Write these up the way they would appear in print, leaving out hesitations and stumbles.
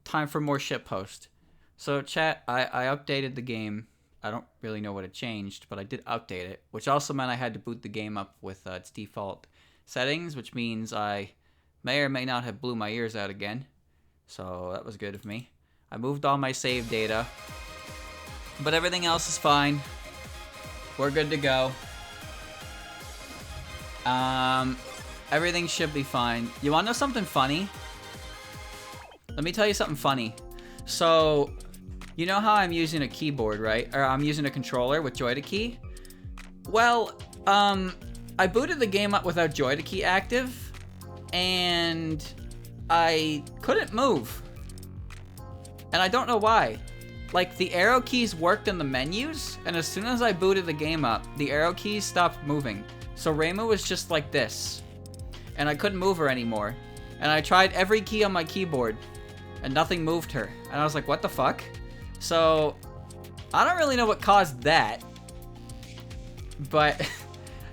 time for more shitpost. So chat, I updated the game. I don't really know what it changed, but I did update it, which also meant I had to boot the game up with its default settings, which means I may or may not have blew my ears out again. So that was good of me. I moved all my save data, but everything else is fine. We're good to go. Everything should be fine. You want to know something funny? Let me tell you something funny. So, you know how I'm using a keyboard, right? Or I'm using a controller with Joy-to-Key? Well, I booted the game up without Joy-to-Key active, and I couldn't move. And I don't know why. Like, the arrow keys worked in the menus, and as soon as I booted the game up, the arrow keys stopped moving. So Reimu was just like this. And I couldn't move her anymore. And I tried every key on my keyboard, and nothing moved her. And I was like, what the fuck? So, I don't really know what caused that. But,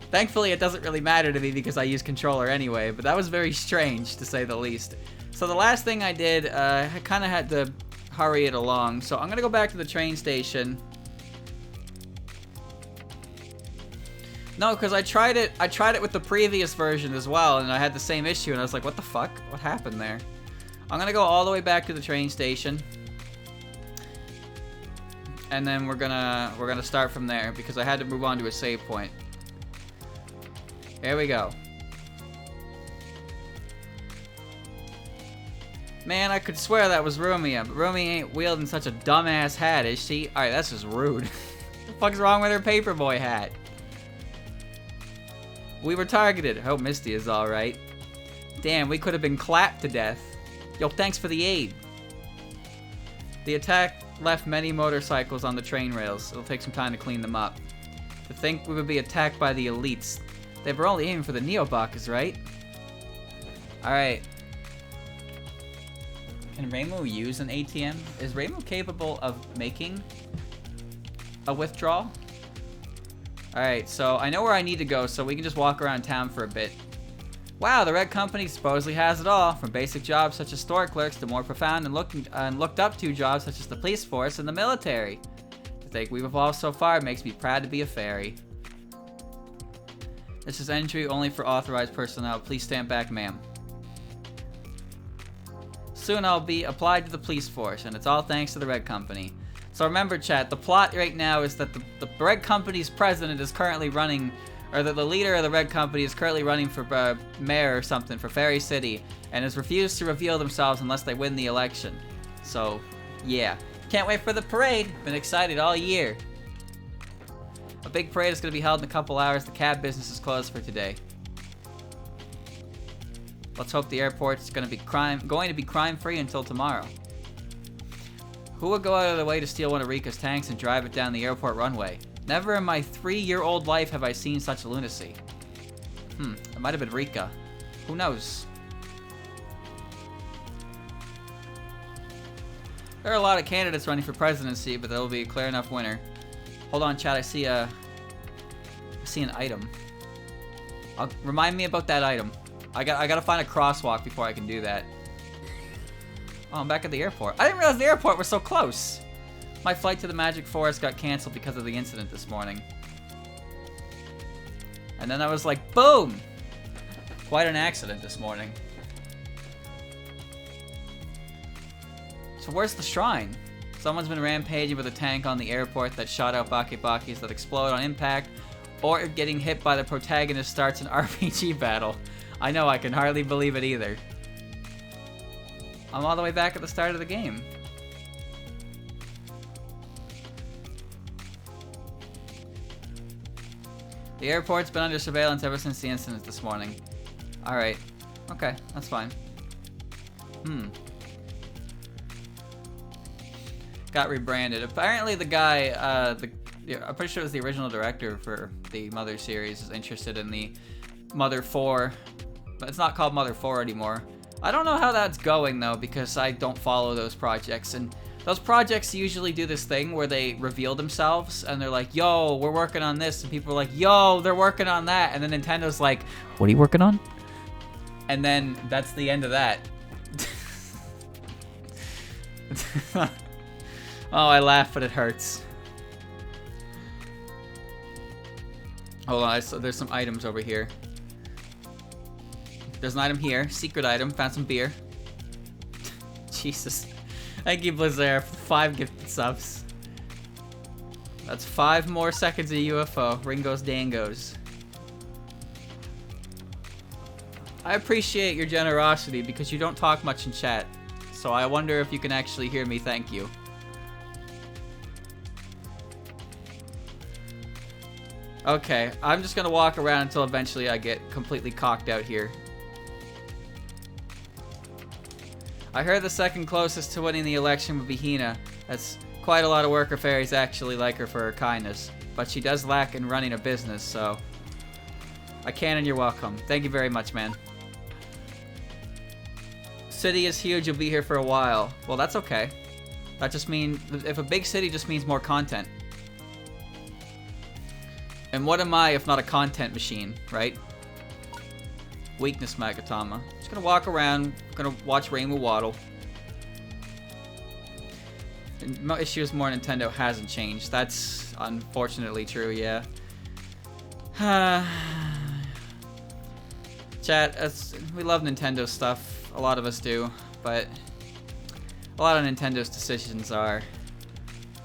thankfully it doesn't really matter to me because I use controller anyway. But that was very strange, to say the least. So the last thing I did, I kind of had to hurry it along. So I'm going to go back to the train station. No, because I tried it with the previous version as well, and I had the same issue, and I was like, what the fuck? What happened there? I'm gonna go all the way back to the train station. And then we're gonna start from there, because I had to move on to a save point. Here we go. Man, I could swear that was Rumia, but Rumia ain't wielding such a dumbass hat, is she? Alright, that's just rude. What the fuck's wrong with her paperboy hat? We were targeted. Hope Misty is alright. Damn, we could have been clapped to death. Yo, thanks for the aid. The attack left many motorcycles on the train rails. It'll take some time to clean them up. To think we would be attacked by the elites. They were only aiming for the Neobakas, right? Alright. Can Reimu use an ATM? Is Reimu capable of making a withdrawal? Alright, so I know where I need to go, so we can just walk around town for a bit. Wow, the Red Company supposedly has it all, from basic jobs such as store clerks to more profound and looked up to jobs such as the police force and the military. To think we've evolved so far makes me proud to be a fairy. This is entry only for authorized personnel. Please stand back, ma'am. Soon I'll be applied to the police force, and it's all thanks to the Red Company. So remember, chat, the plot right now is that the Red Company's president is currently running, or that the leader of the Red Company is currently running for mayor or something for Fairy City, and has refused to reveal themselves unless they win the election. So, yeah. Can't wait for the parade. Been excited all year. A big parade is going to be held in a couple hours. The cab business is closed for today. Let's hope the airport's going to be crime-free until tomorrow. Who would go out of the way to steal one of Rika's tanks and drive it down the airport runway? Never in my 3-year-old life have I seen such lunacy. It might have been Rika. Who knows? There are a lot of candidates running for presidency, but there will be a clear enough winner. Hold on, chat. I see an item. Remind me about that item. I gotta find a crosswalk before I can do that. Oh, I'm back at the airport. I didn't realize the airport was so close. My flight to the Magic Forest got canceled because of the incident this morning. And then I was like, boom! Quite an accident this morning. So where's the shrine? Someone's been rampaging with a tank on the airport that shot out Bakibakis that explode on impact, or if getting hit by the protagonist starts an RPG battle. I know, I can hardly believe it either. I'm all the way back at the start of the game. The airport's been under surveillance ever since the incident this morning. Alright. Okay, that's fine. Got rebranded. Apparently the guy, I'm pretty sure it was the original director for the Mother series, is interested in the Mother 4. But it's not called Mother 4 anymore. I don't know how that's going though, because I don't follow those projects, and those projects usually do this thing where they reveal themselves and they're like, yo, we're working on this, and people are like, yo, they're working on that, and then Nintendo's like, what are you working on? And then that's the end of that. Oh, I laugh, but it hurts. Hold on, there's some items over here. There's an item here, secret item, found some beer. Jesus. Thank you, Blizzard, for 5 gifted subs. That's 5 more seconds of UFO. Ringos Dangos. I appreciate your generosity because you don't talk much in chat. So I wonder if you can actually hear me thank you. Okay, I'm just gonna walk around until eventually I get completely cocked out here. I heard the second closest to winning the election would be Hina. That's quite a lot of worker fairies actually like her for her kindness. But she does lack in running a business, so... I can and you're welcome. Thank you very much, man. City is huge, you'll be here for a while. Well, that's okay. That just means... If a big city just means more content. And what am I if not a content machine, right? Weakness Magatama. Just gonna walk around, gonna watch Reimu waddle. And issue is more Nintendo hasn't changed. That's unfortunately true, yeah. Chat, we love Nintendo stuff. A lot of us do, but a lot of Nintendo's decisions are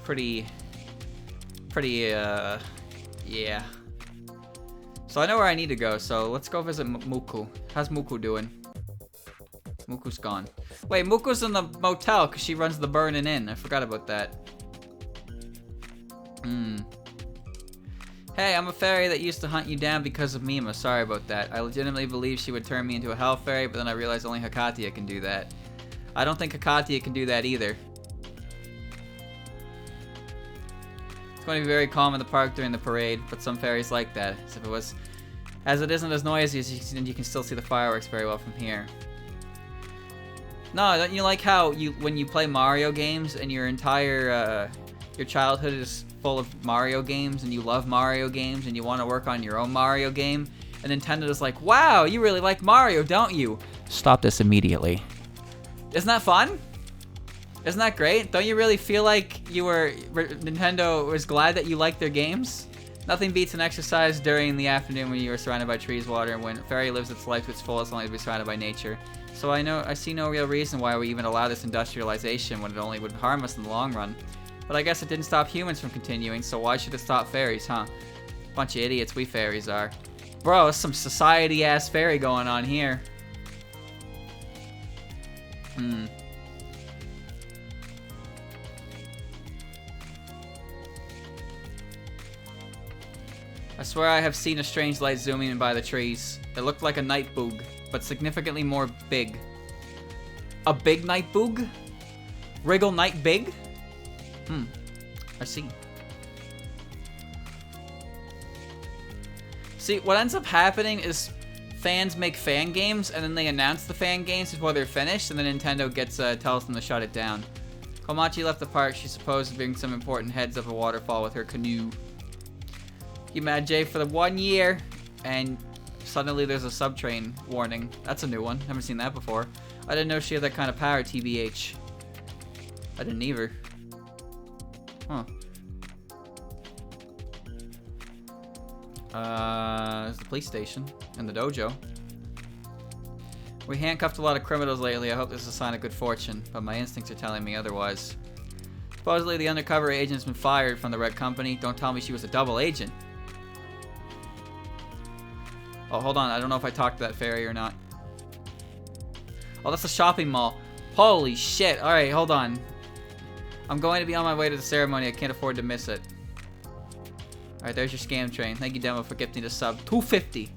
pretty, yeah. So I know where I need to go, so let's go visit Muku. How's Muku doing? Muku's gone. Wait, Muku's in the motel because she runs the Burnin' Inn. I forgot about that. Hey, I'm a fairy that used to hunt you down because of Mima. Sorry about that. I legitimately believed she would turn me into a hell fairy, but then I realized only Hakatia can do that. I don't think Hakatia can do that either. It's going to be very calm in the park during the parade, but some fairies like that. As it isn't as noisy as you can still see the fireworks very well from here. No, don't you like how when you play Mario games and your entire your childhood is full of Mario games and you love Mario games and you want to work on your own Mario game, and Nintendo is like, wow, you really like Mario, don't you? Stop this immediately. Isn't that fun? Isn't that great? Don't you really feel like Nintendo was glad that you liked their games? Nothing beats an exercise during the afternoon when you are surrounded by trees, water, and when a fairy lives its life to its fullest only to be surrounded by nature. So I see no real reason why we even allow this industrialization when it only would harm us in the long run. But I guess it didn't stop humans from continuing, so why should it stop fairies, huh? Bunch of idiots we fairies are. Bro, there's some society-ass fairy going on here. I swear I have seen a strange light zooming in by the trees. It looked like a night boog, but significantly more big. A big night boog? Wriggle night big? I see. See, what ends up happening is fans make fan games, and then they announce the fan games before they're finished, and then Nintendo tells them to shut it down. Komachi left the park. She's supposed to bring some important heads up a waterfall with her canoe. You mad, Jay, for the 1 year, and suddenly there's a subtrain warning. That's a new one. Haven't seen that before. I didn't know she had that kind of power, TBH. I didn't either. Huh. There's the police station and the dojo. We handcuffed a lot of criminals lately. I hope this is a sign of good fortune, but my instincts are telling me otherwise. Supposedly the undercover agent's been fired from the Red Company. Don't tell me she was a double agent. Oh, hold on. I don't know if I talked to that fairy or not. Oh, that's a shopping mall. Holy shit. Alright, hold on. I'm going to be on my way to the ceremony. I can't afford to miss it. Alright, there's your scam train. Thank you, Demo, for gifting the sub. $2.50.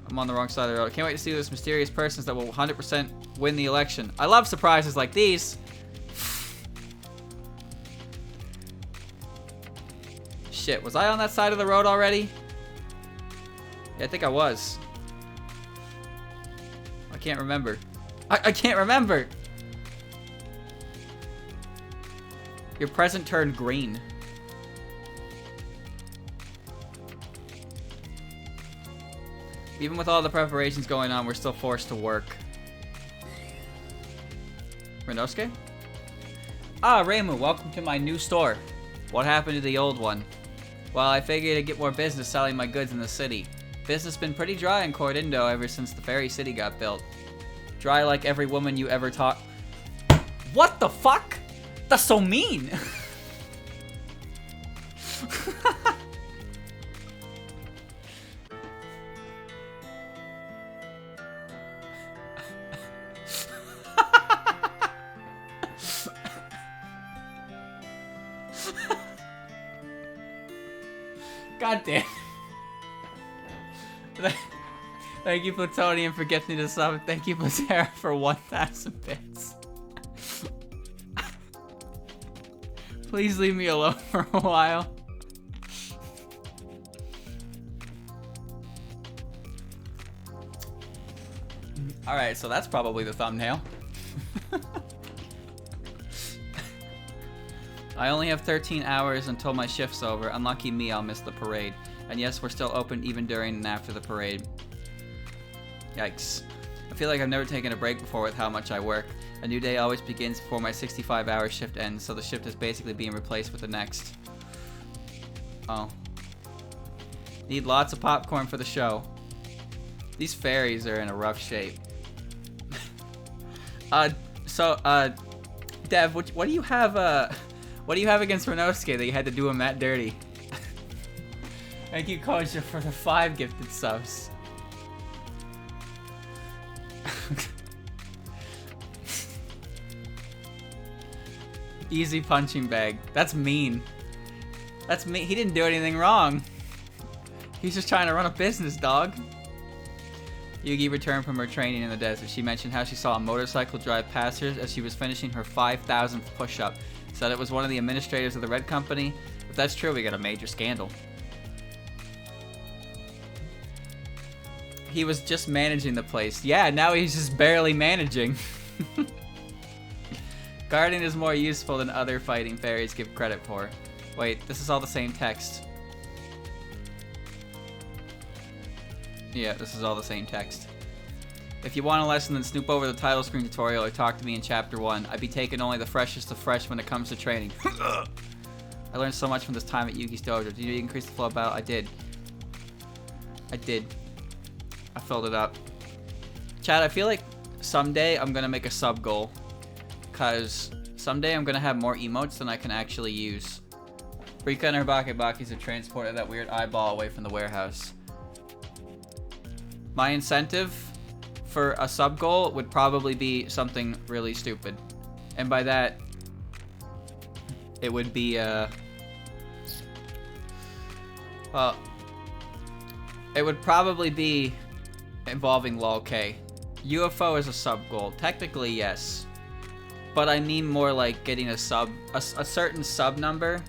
I'm on the wrong side of the road. I can't wait to see those mysterious persons that will 100% win the election. I love surprises like these. Shit, was I on that side of the road already? Yeah, I think I was. I can't remember. I can't remember! Your present turned green. Even with all the preparations going on, we're still forced to work. Renosuke? Ah, Reimu, welcome to my new store. What happened to the old one? Well, I figured to get more business selling my goods in the city. Business been pretty dry in Cordindo ever since the Fairy City got built. Dry like every woman you ever taught. What the fuck? That's so mean! God damn. Thank you, Plutonium, for getting me to sub. Thank you, Platera, for 1,000 bits. Please leave me alone for a while. Alright, so that's probably the thumbnail. I only have 13 hours until my shift's over. Unlucky me, I'll miss the parade. And yes, we're still open even during and after the parade. Yikes. I feel like I've never taken a break before with how much I work. A new day always begins before my 65-hour shift ends, so the shift is basically being replaced with the next. Oh. Need lots of popcorn for the show. These fairies are in a rough shape. Dev, what do you have, what do you have against Renosuke that you had to do him that dirty? Thank you, Koja, for the 5 gifted subs. Easy punching bag. That's mean. That's mean. He didn't do anything wrong. He's just trying to run a business, dog. Yugi returned from her training in the desert. She mentioned how she saw a motorcycle drive past her as she was finishing her 5,000th push-up. Said it was one of the administrators of the Red Company. If that's true, we got a major scandal. He was just managing the place. Yeah, now he's just barely managing. Guarding is more useful than other fighting fairies give credit for. Wait, this is all the same text. Yeah, this is all the same text. If you want a lesson, then snoop over the title screen tutorial or talk to me in Chapter 1. I'd be taking only the freshest of fresh when it comes to training. I learned so much from this time at Yugi's dojo. Did you increase the flow of battle? I did. I filled it up. Chad, I feel like someday I'm gonna make a sub goal. Cause someday I'm gonna have more emotes than I can actually use. Rika and her Bakibakis have transported that weird eyeball away from the warehouse. My incentive for a sub goal would probably be something really stupid. And by that, it would be, well, it would probably be involving LOL-K. UFO is a sub goal. Technically, yes. But I mean more like getting a certain sub number.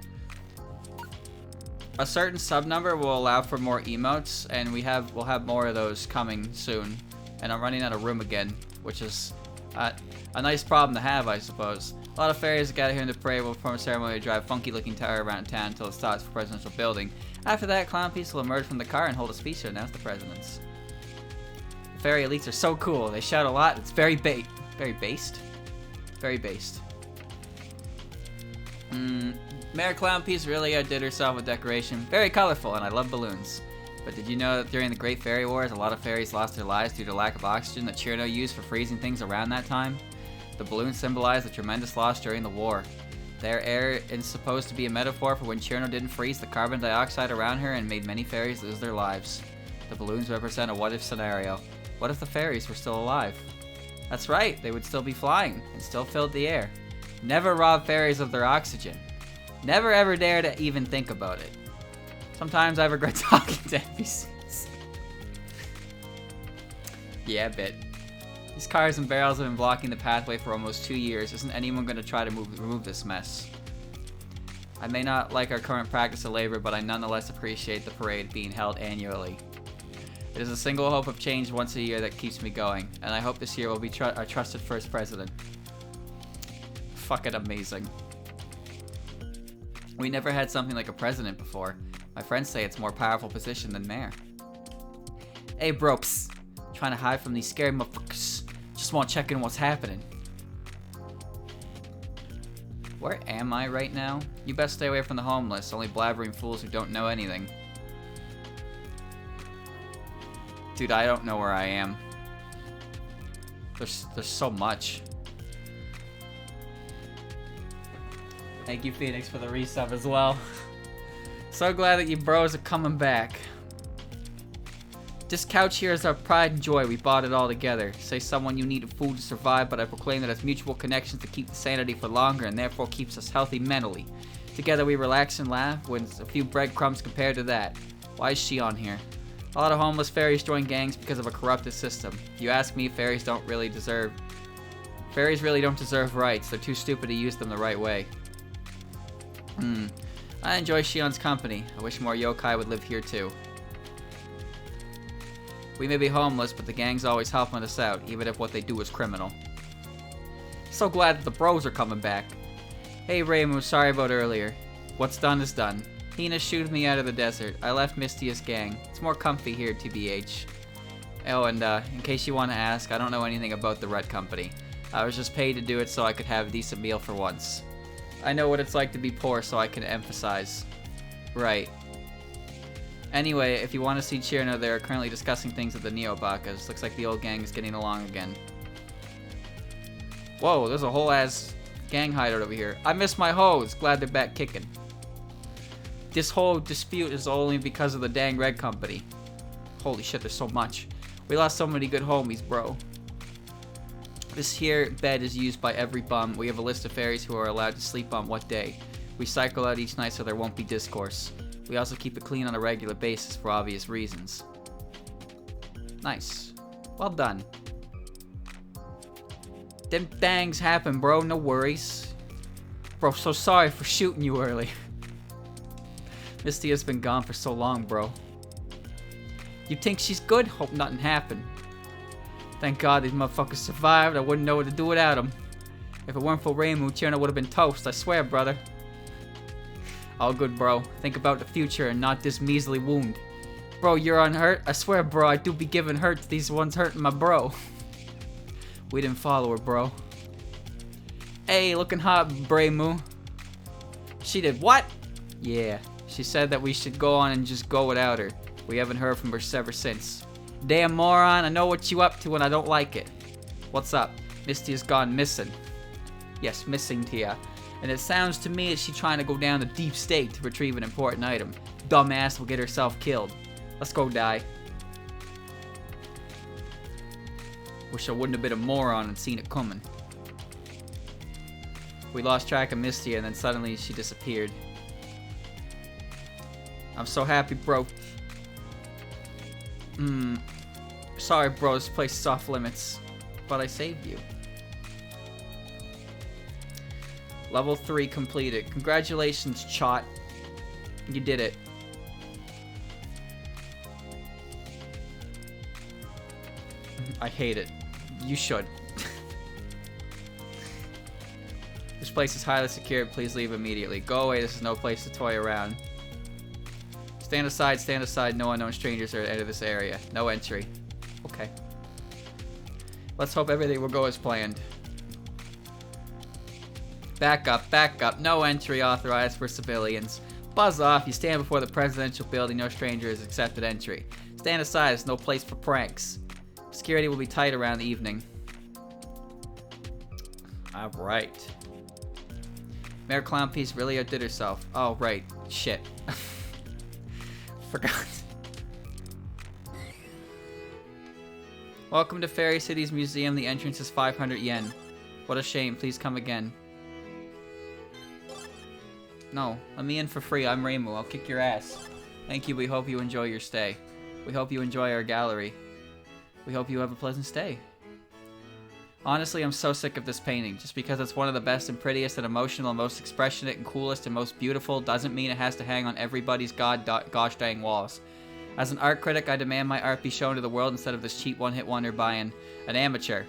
A certain sub number will allow for more emotes, and we'll have more of those coming soon. And I'm running out of room again, which is a nice problem to have, I suppose. A lot of fairies that gather here in the parade will perform a ceremony to drive funky-looking tower around town until it stops for presidential building. After that, Clown Piece will emerge from the car and hold a speech to announce the presidents. The fairy elites are so cool. They shout a lot. It's very based. Very based. Mayor Clown Piece really outdid herself with decoration. Very colorful, and I love balloons. But did you know that during the Great Fairy Wars, a lot of fairies lost their lives due to lack of oxygen that Chirno used for freezing things around that time? The balloons symbolize the tremendous loss during the war. Their air is supposed to be a metaphor for when Chirno didn't freeze the carbon dioxide around her and made many fairies lose their lives. The balloons represent a what-if scenario. What if the fairies were still alive? That's right, they would still be flying and still filled the air. Never rob fairies of their oxygen. Never ever dare to even think about it. Sometimes I regret talking to NPCs. Yeah, a bit. These cars and barrels have been blocking the pathway for almost 2 years. Isn't anyone going to try to remove this mess? I may not like our current practice of labor, but I nonetheless appreciate the parade being held annually. It is a single hope of change once a year that keeps me going, and I hope this year will be our trusted first president. Fucking amazing. We never had something like a president before. My friends say it's a more powerful position than mayor. Hey bro, psst. Trying to hide from these scary motherfuckers. Just want to check in what's happening. Where am I right now? You best stay away from the homeless, only blabbering fools who don't know anything. Dude, I don't know where I am. There's so much. Thank you, Phoenix, for the resub as well. So glad that you bros are coming back. This couch here is our pride and joy. We bought it all together. Say someone you need food to survive, but I proclaim that it's mutual connections to keep the sanity for longer and therefore keeps us healthy mentally. Together we relax and laugh when a few breadcrumbs compared to that. Why is she on here? A lot of homeless fairies join gangs because of a corrupted system. You ask me, fairies really don't deserve rights. They're too stupid to use them the right way. I enjoy Shion's company. I wish more yokai would live here too. We may be homeless, but the gang's always helping us out, even if what they do is criminal. So glad that the bros are coming back. Hey Reimu, sorry about earlier. What's done is done. Hina shooed me out of the desert. I left Mistia's gang. It's more comfy here, TBH. Oh, and in case you want to ask, I don't know anything about the Red Company. I was just paid to do it so I could have a decent meal for once. I know what it's like to be poor, so I can emphasize. Right. Anyway, if you want to see Chirno, they're currently discussing things at the Neobakas. Looks like the old gang is getting along again. Whoa, there's a whole ass gang hideout over here. I miss my hoes. Glad they're back kicking. This whole dispute is only because of the dang Red Company. Holy shit, there's so much. We lost so many good homies, bro. This here bed is used by every bum. We have a list of fairies who are allowed to sleep on what day. We cycle out each night so there won't be discourse. We also keep it clean on a regular basis for obvious reasons. Nice. Well done. Them things happen, bro. No worries. Bro, so sorry for shooting you early. Misty has been gone for so long, bro. You think she's good? Hope nothing happened. Thank God these motherfuckers survived. I wouldn't know what to do without them. If it weren't for Reimu, Chirno would have been toast. I swear, brother. All good, bro. Think about the future and not this measly wound. Bro, you're unhurt? I swear, bro, I do be giving hurt to these ones hurting my bro. We didn't follow her, bro. Hey, looking hot, Reimu. She did what? Yeah, she said that we should go on and just go without her. We haven't heard from her ever since. Damn moron, I know what you up to and I don't like it. What's up? Misty has gone missing. Yes, missing, Tia. And it sounds to me that she's trying to go down the deep state to retrieve an important item. Dumbass will get herself killed. Let's go die. Wish I wouldn't have been a moron and seen it coming. We lost track of Misty and then suddenly she disappeared. I'm so happy, bro. Sorry, bro, this place is off limits. But I saved you. Level 3 completed. Congratulations, Chot. You did it. I hate it. You should. This place is highly secured. Please leave immediately. Go away. This is no place to toy around. Stand aside. Stand aside. No unknown strangers are to enter this area. No entry. Okay. Let's hope everything will go as planned. Back up, back up. No entry authorized for civilians. Buzz off. You stand before the presidential building. No stranger is accepted entry. Stand aside. There's no place for pranks. Security will be tight around the evening. Alright. Mayor Clownpiece really outdid herself. Oh, right. Shit. Forgot. Welcome to Fairy City's museum. The entrance is 500 yen. What a shame. Please come again. No, let me in for free. I'm Reimu. I'll kick your ass. Thank you. We hope you enjoy your stay. We hope you enjoy our gallery. We hope you have a pleasant stay. Honestly, I'm so sick of this painting. Just because it's one of the best and prettiest and emotional and most expressionate and coolest and most beautiful doesn't mean it has to hang on everybody's gosh dang walls. As an art critic, I demand my art be shown to the world instead of this cheap one-hit wonder by an amateur.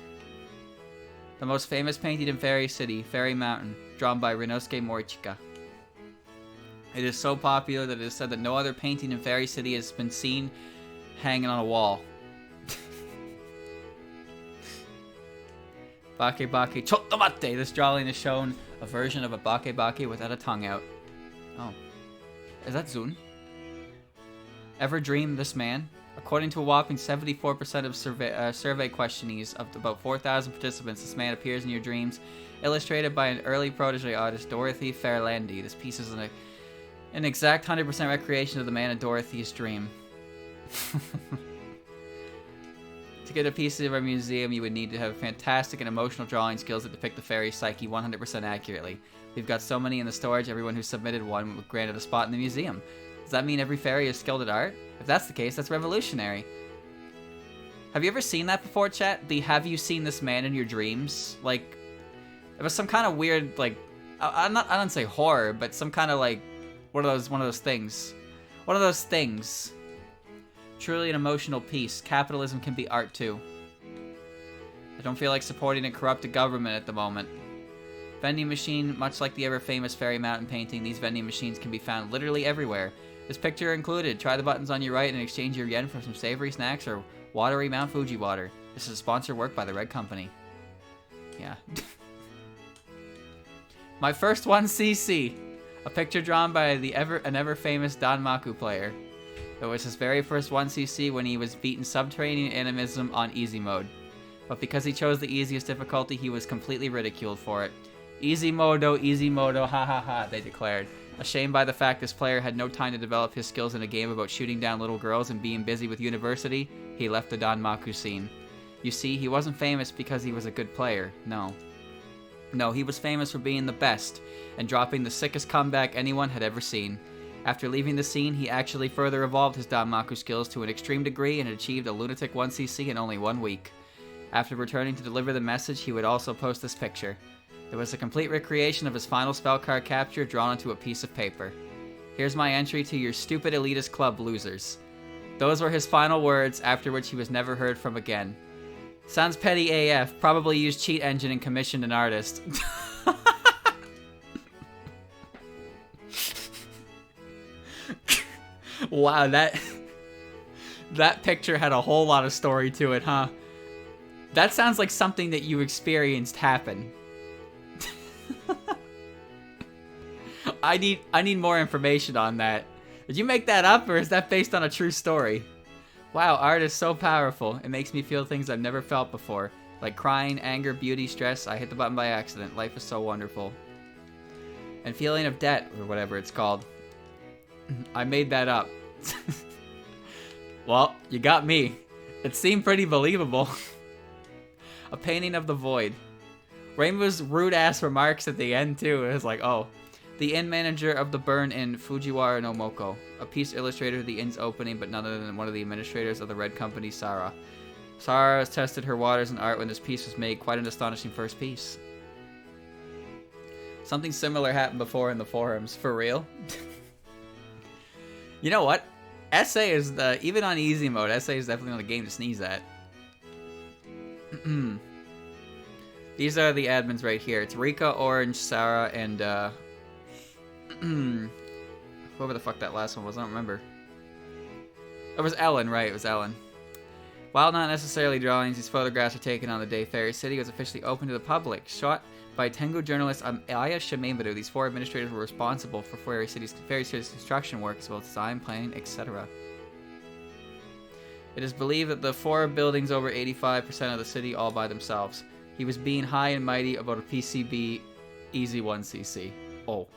The most famous painting in Fairy City, Fairy Mountain, drawn by Rinosuke Morichika. It is so popular that it is said that no other painting in Fairy City has been seen hanging on a wall. Bake bake chotomate. This drawing is shown a version of a bake bake without a tongue out. Oh. Is that Zun? Ever dream this man? According to a whopping 74% of survey questionees of about 4,000 participants, this man appears in your dreams, illustrated by an early protege artist, Dorothy Fairlandy. This piece is an exact 100% recreation of the man in Dorothy's dream. To get a piece of our museum, you would need to have fantastic and emotional drawing skills that depict the fairy's psyche 100% accurately. We've got so many in the storage, everyone who submitted one was granted a spot in the museum. Does that mean every fairy is skilled at art? If that's the case, that's revolutionary. Have you ever seen that before, chat? The have you seen this man in your dreams? Like, it was some kind of weird, like, I don't say horror, but some kind of like, one of those things. One of those things. Truly an emotional piece. Capitalism can be art too. I don't feel like supporting a corrupted government at the moment. Vending machine, much like the ever-famous Fairy Mountain painting, these vending machines can be found literally everywhere. This picture included. Try the buttons on your right and exchange your yen for some savory snacks or watery Mount Fuji water. This is a sponsored work by the Red Company. Yeah. My first 1cc. A picture drawn by an ever-famous Danmaku player. It was his very first 1cc when he was beaten subterranean animism on easy mode. But because he chose the easiest difficulty, he was completely ridiculed for it. Easy modo, ha ha ha, they declared. Ashamed by the fact this player had no time to develop his skills in a game about shooting down little girls and being busy with university, he left the Danmaku scene. You see, he wasn't famous because he was a good player, no. No, he was famous for being the best, and dropping the sickest comeback anyone had ever seen. After leaving the scene, he actually further evolved his Danmaku skills to an extreme degree and achieved a lunatic 1cc in only 1 week. After returning to deliver the message, he would also post this picture. It was a complete recreation of his final spell card capture drawn onto a piece of paper. Here's my entry to your stupid elitist club, losers. Those were his final words, after which he was never heard from again. Sounds petty AF, probably used cheat engine and commissioned an artist. Wow, that picture had a whole lot of story to it, huh? That sounds like something that you experienced happen. I need more information on that. Did you make that up, or is that based on a true story? Wow, art is so powerful. It makes me feel things I've never felt before. Like crying, anger, beauty, stress. I hit the button by accident. Life is so wonderful. And feeling of debt, or whatever it's called. I made that up. Well, you got me. It seemed pretty believable. A painting of the void. Reimu's rude-ass remarks at the end, too. It was like, oh. The inn manager of the burn in Fujiwara no Moko. A piece illustrated of the inn's opening, but none other than one of the administrators of the Red Company, Sarah. Sarah has tested her waters in art when this piece was made. Quite an astonishing first piece. Something similar happened before in the forums. For real? You know what? Essay is even on easy mode, Essay is definitely not a game to sneeze at. These are the admins right here. It's Rika, Orange, Sarah, and whoever the fuck that last one was, I don't remember. It was Ellen, right, it was Ellen. While not necessarily drawings, these photographs are taken on the day Fairy City was officially open to the public. Shot by Tengu journalist Aya Shimebaru, these 4 administrators were responsible for Fairy City's construction work, as well as design, planning, etc. It is believed that the 4 buildings over 85% of the city all by themselves. He was being high and mighty about a PCB easy 1cc. Oh.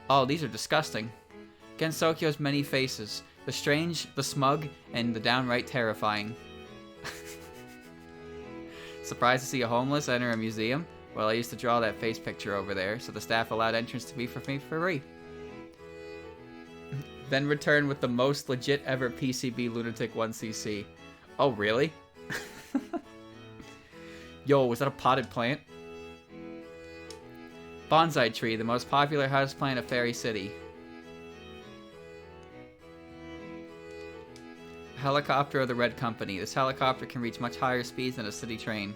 Oh, these are disgusting. Gensokyo's many faces. The strange, the smug, and the downright terrifying. Surprised to see a homeless enter a museum? Well, I used to draw that face picture over there, so the staff allowed entrance to be for me for free. Then returned with the most legit ever PCB lunatic 1cc. Oh, really? Yo, was that a potted plant? Bonsai tree, the most popular houseplant of Fairy City. Helicopter of the Red Company. This helicopter can reach much higher speeds than a city train.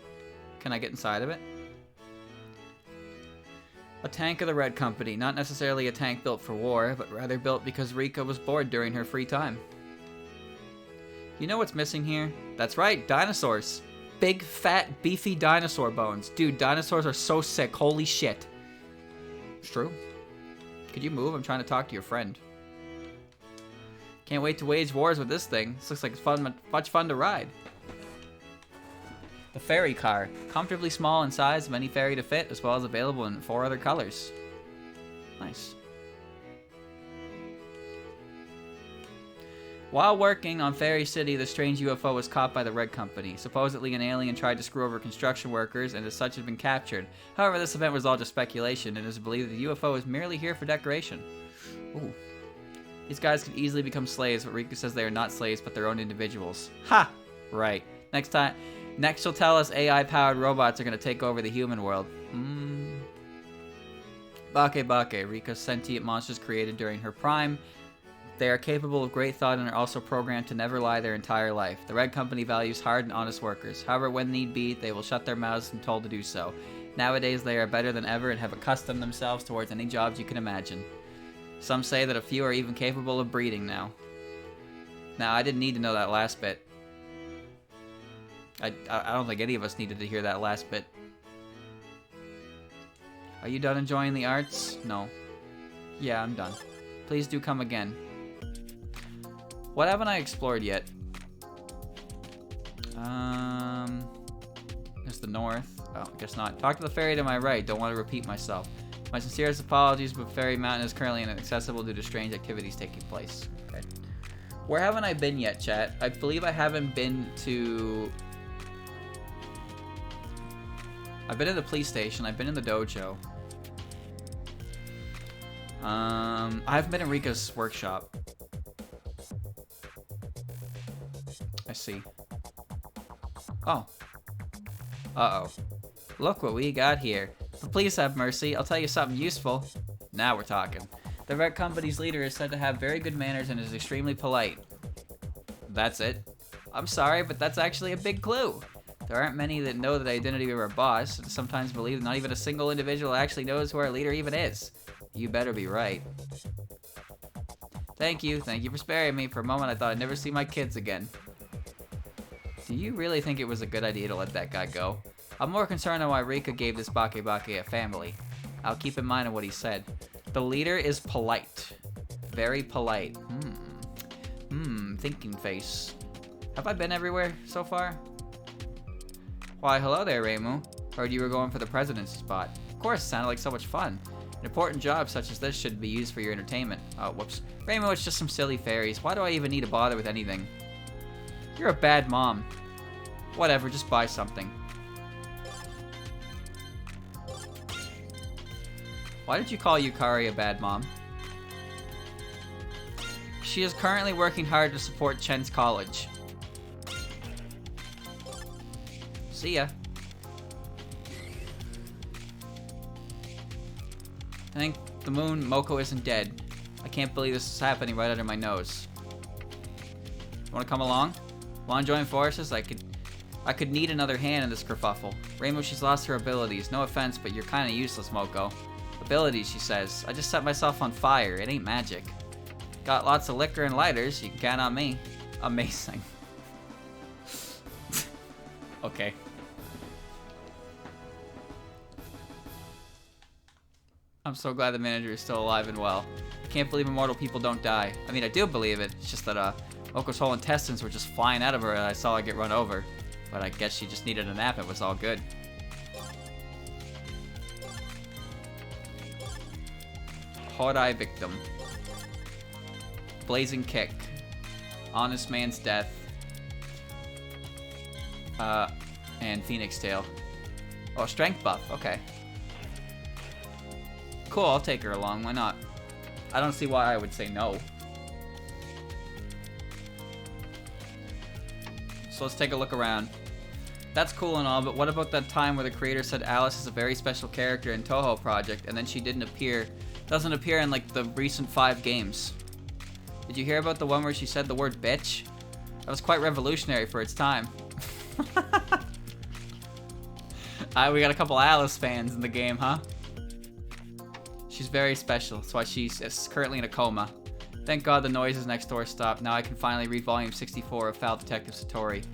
Can I get inside of it? A tank of the Red Company. Not necessarily a tank built for war, but rather built because Rika was bored during her free time. You know what's missing here? That's right, dinosaurs. big, fat, beefy dinosaur bones. Dude, dinosaurs are so sick. Holy shit. It's true. Could you move? I'm trying to talk to your friend. Can't wait to wage wars with this thing. This looks like it's fun, much fun to ride. The ferry car. Comfortably small in size, of any ferry to fit, as well as available in 4 other colors. Nice. While working on Fairy City, the strange UFO was caught by the Red Company. Supposedly an alien tried to screw over construction workers and as such has been captured. However, this event was all just speculation and it is believed that the UFO is merely here for decoration. Ooh. These guys could easily become slaves, but Riku says they are not slaves but their own individuals. Ha! Right. Next she'll tell us AI-powered robots are going to take over the human world. Bake Bake, Rika's sentient monsters created during her prime. They are capable of great thought and are also programmed to never lie their entire life. The Red Company values hard and honest workers. However, when need be, they will shut their mouths when told to do so. Nowadays, they are better than ever and have accustomed themselves towards any jobs you can imagine. Some say that a few are even capable of breeding now. Now, I didn't need to know that last bit. I don't think any of us needed to hear that last bit. Are you done enjoying the arts? No. Yeah, I'm done. Please do come again. What haven't I explored yet? There's the north. Oh, I guess not. Talk to the fairy to my right. Don't want to repeat myself. My sincerest apologies, but Fairy Mountain is currently inaccessible due to strange activities taking place. Okay. Where haven't I been yet, chat? I believe I haven't been to... I've been in the police station. I've been in the dojo. I haven't been in Rika's workshop. I see. Oh. Uh-oh. Look what we got here. But please have mercy. I'll tell you something useful. Now we're talking. The Red Company's leader is said to have very good manners and is extremely polite. That's it. I'm sorry, but that's actually a big clue. There aren't many that know the identity of our boss, and sometimes believe not even a single individual actually knows who our leader even is. You better be right. Thank you for sparing me. For a moment I thought I'd never see my kids again. Do you really think it was a good idea to let that guy go? I'm more concerned on why Rika gave this Bake Bake a family. I'll keep in mind on what he said. The leader is polite. Very polite. Thinking face. Have I been everywhere so far? Why, hello there, Reimu. Heard you were going for the presidency spot. Of course, sounded like so much fun. An important job such as this should be used for your entertainment. Oh, whoops. Reimu, it's just some silly fairies. Why do I even need to bother with anything? You're a bad mom. Whatever, just buy something. Why did you call Yukari a bad mom? She is currently working hard to support Chen's college. See ya. Thank the moon, Moko isn't dead. I can't believe this is happening right under my nose. You wanna come along? Wanna join forces? I could need another hand in this kerfuffle. Reimu, she's lost her abilities. No offense, but you're kinda useless, Moko. Abilities, she says. I just set myself on fire. It ain't magic. Got lots of liquor and lighters. You can count on me. Amazing. Okay. I'm so glad the manager is still alive and well. Can't believe immortal people don't die. I mean, I do believe it. It's just that Moko's whole intestines were just flying out of her and I saw her get run over. But I guess she just needed a nap. It was all good. Hodai victim. Blazing kick. Honest man's death. And Phoenix tail. Oh, strength buff. Okay. Cool, I'll take her along. Why not? I don't see why I would say no. So let's take a look around. That's cool and all, but what about that time where the creator said Alice is a very special character in Toho Project and then she doesn't appear in like the recent 5 games? Did you hear about the one where she said the word bitch? That was quite revolutionary for its time. We got a couple Alice fans in the game, huh? She's very special. That's why she's currently in a coma. Thank God the noises next door stopped. Now I can finally read volume 64 of Foul Detective Satori.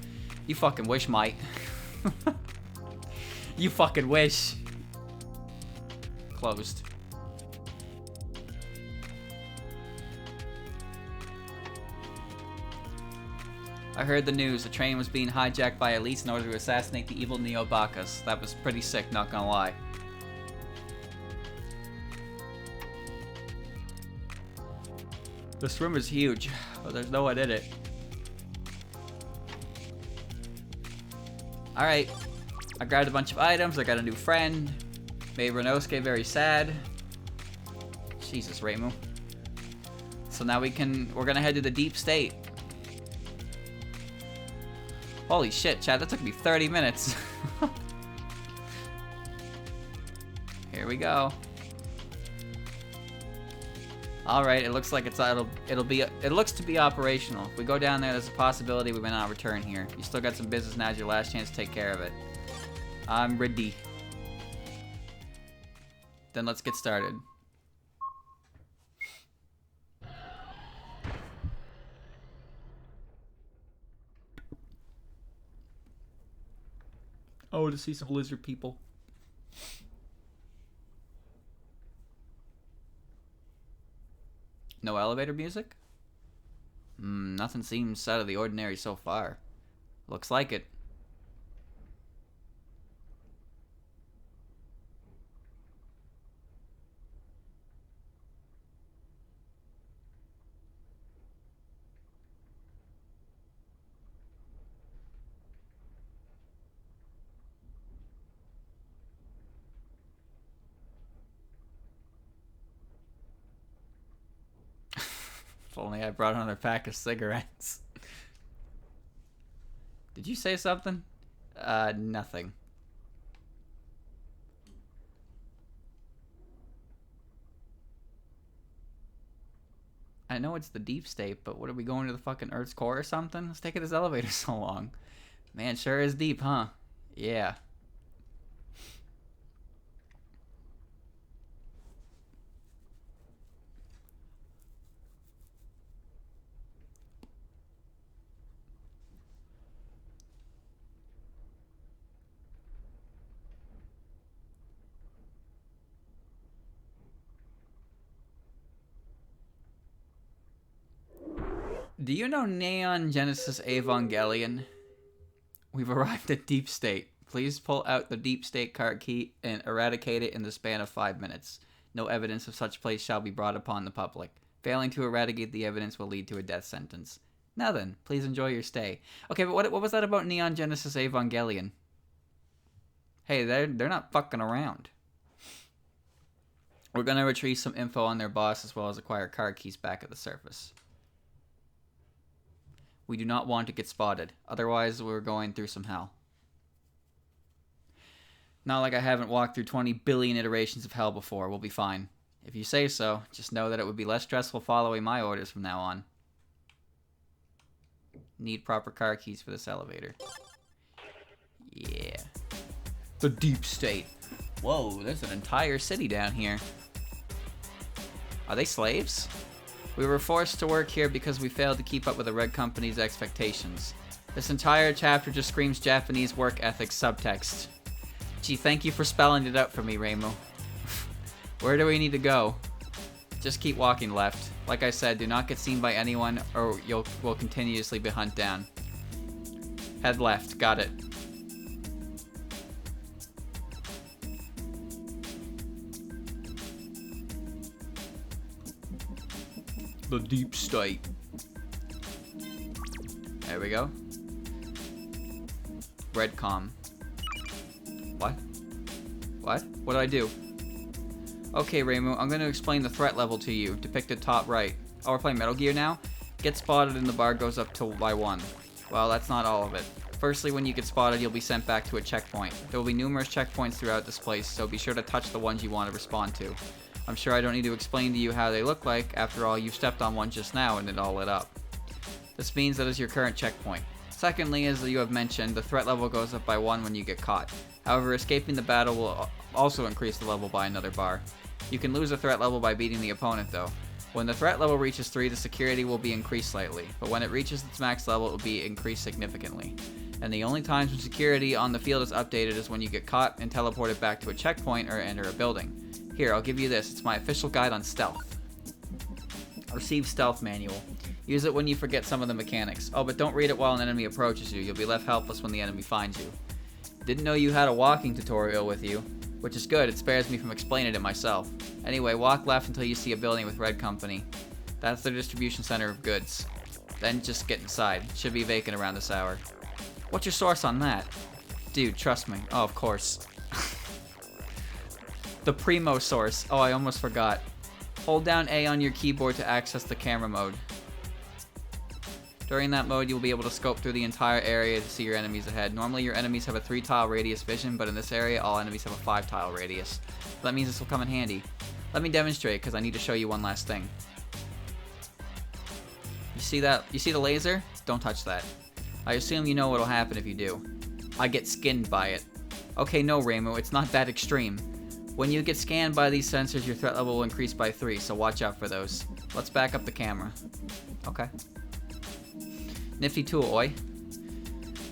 You fucking wish, mate. You fucking wish. Closed. I heard the news. The train was being hijacked by elites in order to assassinate the evil Neo-Bakas. That was pretty sick, not gonna lie. This room is huge, but there's no one in it. Alright. I grabbed a bunch of items. I got a new friend. Made Renosuke very sad. Jesus, Reimu. So now we're gonna head to the deep state. Holy shit, Chad, that took me 30 minutes. Here we go. All right, it looks like it looks to be operational. If we go down there, there's a possibility we may not return here. You still got some business. Now's your last chance to take care of it. I'm ready. Then let's get started. Oh, to see some lizard people. No elevator music? Nothing seems out of the ordinary so far. Looks like it. If only I brought another pack of cigarettes. Did you say something? Nothing. I know it's the deep state, but what are we going to the fucking Earth's core or something? What's taking this elevator so long? Man, sure is deep, huh? Yeah. Do you know Neon Genesis Evangelion? We've arrived at Deep State. Please pull out the Deep State card key and eradicate it in the span of 5 minutes. No evidence of such place shall be brought upon the public. Failing to eradicate the evidence will lead to a death sentence. Now then, please enjoy your stay. Okay, but what was that about Neon Genesis Evangelion? Hey, they're not fucking around. We're gonna retrieve some info on their boss as well as acquire card keys back at the surface. We do not want to get spotted. Otherwise, we're going through some hell. Not like I haven't walked through 20 billion iterations of hell before. We'll be fine. If you say so, just know that it would be less stressful following my orders from now on. Need proper car keys for this elevator. Yeah. The deep state. Whoa, there's an entire city down here. Are they slaves? We were forced to work here because we failed to keep up with the Red Company's expectations. This entire chapter just screams Japanese work ethic subtext. Gee, thank you for spelling it out for me, Reimu. Where do we need to go? Just keep walking left. Like I said, do not get seen by anyone or we'll continuously be hunted down. Head left. Got it. The deep state. There we go. Redcom. What? What? What do I do? Okay, Reimu, I'm going to explain the threat level to you. Depicted top right. Oh, we're playing Metal Gear now? Get spotted and the bar goes up by 1. Well, that's not all of it. Firstly, when you get spotted, you'll be sent back to a checkpoint. There will be numerous checkpoints throughout this place, so be sure to touch the ones you want to respond to. I'm sure I don't need to explain to you how they look like. After all, you stepped on one just now and it all lit up. This means that is your current checkpoint. Secondly, as you have mentioned, the threat level goes up by 1 when you get caught. However, escaping the battle will also increase the level by another bar. You can lose a threat level by beating the opponent though. When the threat level reaches 3, the security will be increased slightly, but when it reaches its max level, it will be increased significantly. And the only times when security on the field is updated is when you get caught and teleported back to a checkpoint or enter a building. Here, I'll give you this. It's my official guide on stealth. Receive stealth manual. Use it when you forget some of the mechanics. Oh, but don't read it while an enemy approaches you. You'll be left helpless when the enemy finds you. Didn't know you had a walking tutorial with you, which is good. It spares me from explaining it myself. Anyway, walk left until you see a building with red company. That's their distribution center of goods. Then just get inside. It should be vacant around this hour. What's your source on that? Dude, trust me. Oh, of course. The primo source. Oh, I almost forgot. Hold down A on your keyboard to access the camera mode. During that mode, you'll be able to scope through the entire area to see your enemies ahead. Normally, your enemies have a 3-tile radius vision, but in this area, all enemies have a 5-tile radius. That means this will come in handy. Let me demonstrate, because I need to show you one last thing. You see that? You see the laser? Don't touch that. I assume you know what'll happen if you do. I get skinned by it. Okay, no, Reimu, it's not that extreme. When you get scanned by these sensors, your threat level will increase by 3, so watch out for those. Let's back up the camera. Okay. Nifty tool, oi.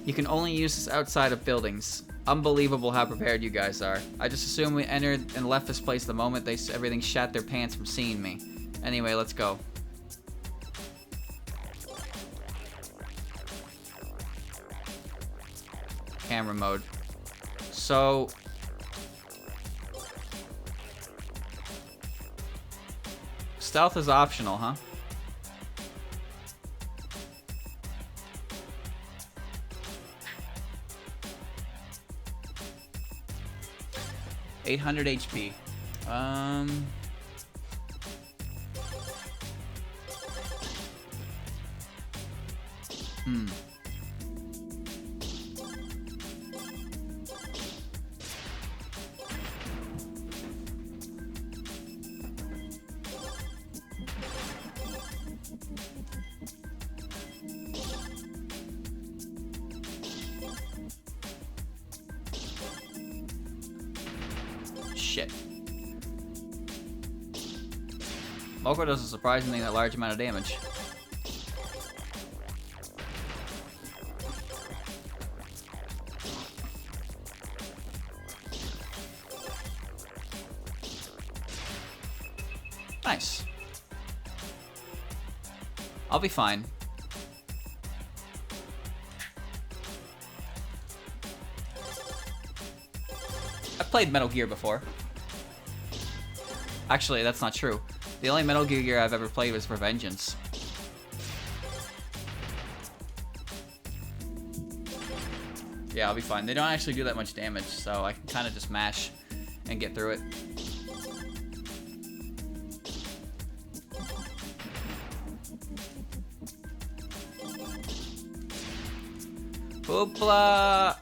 You can only use this outside of buildings. Unbelievable how prepared you guys are. I just assumed we entered and left this place the moment everything shat their pants from seeing me. Anyway, let's go. Camera mode. So... stealth is optional, huh? $800 HP. Shit. Moko does a surprisingly large amount of damage. Nice. I'll be fine. I've played Metal Gear before. Actually, that's not true. The only Metal Gear I've ever played was for Vengeance. Yeah, I'll be fine. They don't actually do that much damage, so I can kind of just mash and get through it. Hoopla!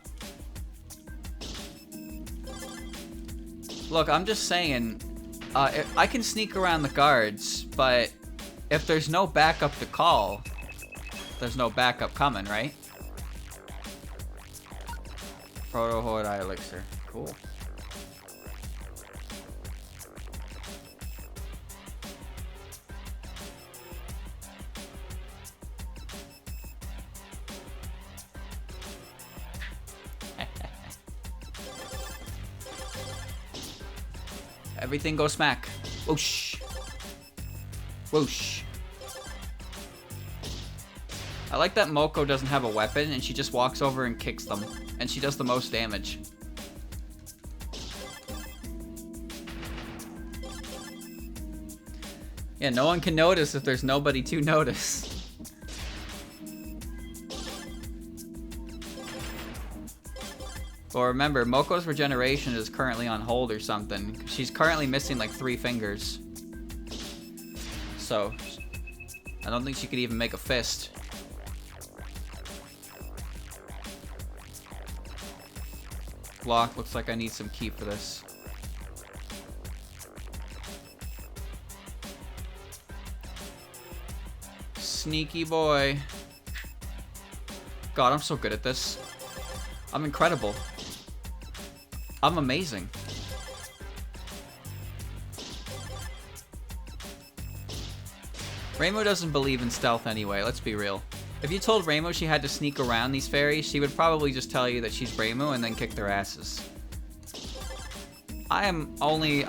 Look, I'm just saying, I can sneak around the guards, but if there's no backup to call, there's no backup coming, right? Proto Horde Eye Elixir. Cool. Everything goes smack. Whoosh. Whoosh. I like that Moko doesn't have a weapon and she just walks over and kicks them. And she does the most damage. Yeah, no one can notice if there's nobody to notice. Well, remember, Moko's regeneration is currently on hold or something. She's currently missing like 3 fingers. So, I don't think she could even make a fist. Block, looks like I need some key for this. Sneaky boy. God, I'm so good at this. I'm incredible. I'm amazing. Reimu doesn't believe in stealth anyway, let's be real. If you told Reimu she had to sneak around these fairies, she would probably just tell you that she's Reimu and then kick their asses. I'm only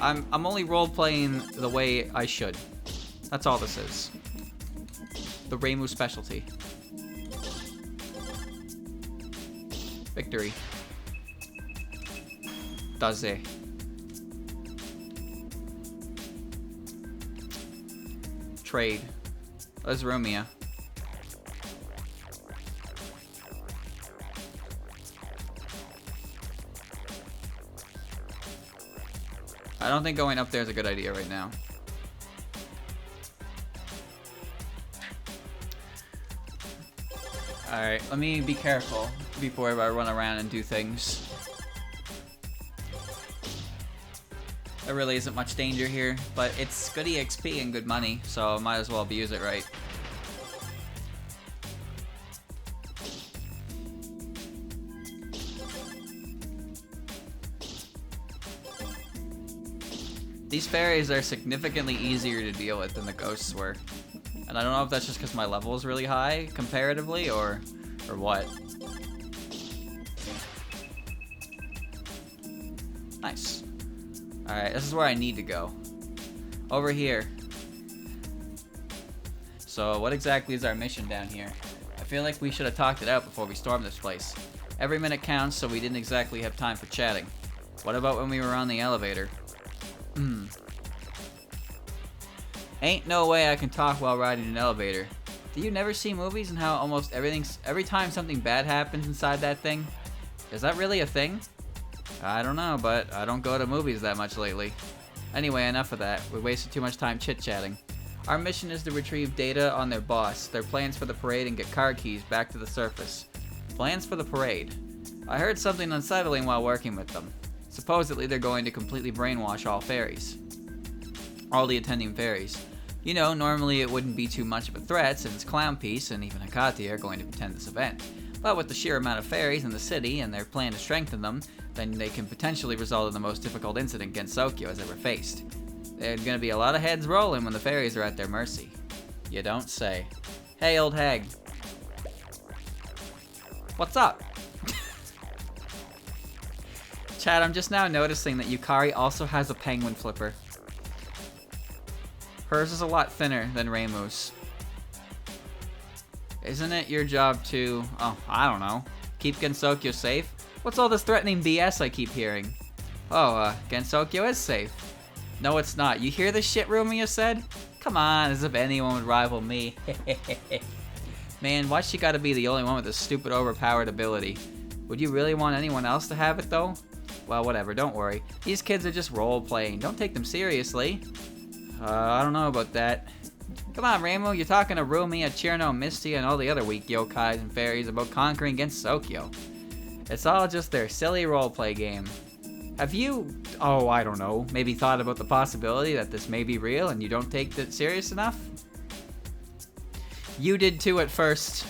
role-playing the way I should. That's all this is. The Reimu specialty. Victory. Daze. Trade. Let's Romeo. I don't think going up there is a good idea right now. Alright, let me be careful before I run around and do things. There really isn't much danger here, but it's good EXP and good money, so I might as well abuse it right. These fairies are significantly easier to deal with than the ghosts were. And I don't know if that's just because my level is really high comparatively or what. Nice. Alright, this is where I need to go. Over here. So what exactly is our mission down here? I feel like we should have talked it out before we stormed this place. Every minute counts, so we didn't exactly have time for chatting. What about when we were on the elevator? Ain't no way I can talk while riding an elevator. Do you never see movies and how almost every time something bad happens inside that thing? Is that really a thing? I don't know, but I don't go to movies that much lately. Anyway, enough of that. We wasted too much time chit-chatting. Our mission is to retrieve data on their boss, their plans for the parade, and get car keys back to the surface. Plans for the parade. I heard something unsettling while working with them. Supposedly, they're going to completely brainwash all fairies. All the attending fairies. You know, normally it wouldn't be too much of a threat since Clown Piece and even Hecate are going to attend this event. But with the sheer amount of fairies in the city and their plan to strengthen them, then they can potentially result in the most difficult incident Gensokyo has ever faced. There's gonna be a lot of heads rolling when the fairies are at their mercy. You don't say. Hey, old hag. What's up? Chad, I'm just now noticing that Yukari also has a penguin flipper. Hers is a lot thinner than Reimu's. Isn't it your job to, I don't know, keep Gensokyo safe? What's all this threatening BS I keep hearing? Gensokyo is safe. No, it's not. You hear the shit Rumia said? Come on, as if anyone would rival me. Man, why's she gotta be the only one with this stupid overpowered ability? Would you really want anyone else to have it, though? Well, whatever, don't worry. These kids are just role-playing. Don't take them seriously. I don't know about that. Come on, Reimu, you're talking to Rumia, Chirno, Misty, and all the other weak yokais and fairies about conquering Gensokyo. It's all just their silly roleplay game. Have you, I don't know, maybe thought about the possibility that this may be real and you don't take it serious enough? You did too at first.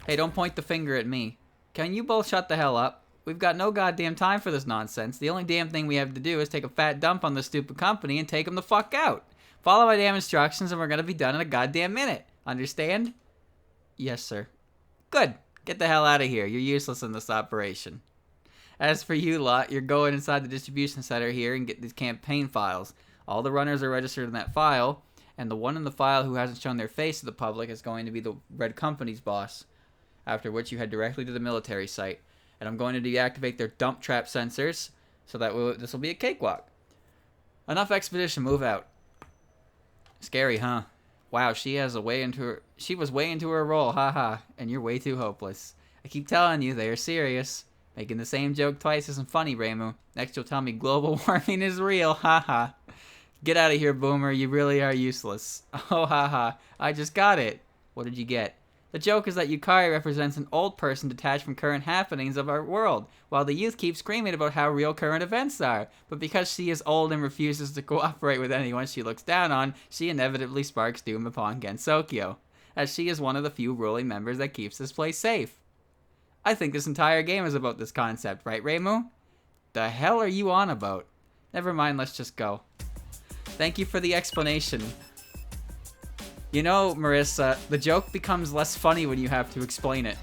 Hey, don't point the finger at me. Can you both shut the hell up? We've got no goddamn time for this nonsense. The only damn thing we have to do is take a fat dump on this stupid company and take them the fuck out. Follow my damn instructions and we're gonna be done in a goddamn minute. Understand? Yes, sir. Good. Get the hell out of here. You're useless in this operation. As for you lot, you're going inside the distribution center here and get these campaign files. All the runners are registered in that file, and the one in the file who hasn't shown their face to the public is going to be the Red Company's boss. After which you head directly to the military site. And I'm going to deactivate their dump trap sensors, so that this will be a cakewalk. Enough expedition, move out. Scary, huh? Wow, she was way into her role, haha, and you're way too hopeless. I keep telling you, they are serious. Making the same joke twice isn't funny, Reimu. Next you'll tell me global warming is real, haha. Get out of here, Boomer, you really are useless. Oh, haha, I just got it. What did you get? The joke is that Yukari represents an old person detached from current happenings of our world, while the youth keep screaming about how real current events are. But because she is old and refuses to cooperate with anyone she looks down on, she inevitably sparks doom upon Gensokyo, as she is one of the few ruling members that keeps this place safe. I think this entire game is about this concept, right, Reimu? The hell are you on about? Never mind, let's just go. Thank you for the explanation. You know, Marissa, the joke becomes less funny when you have to explain it.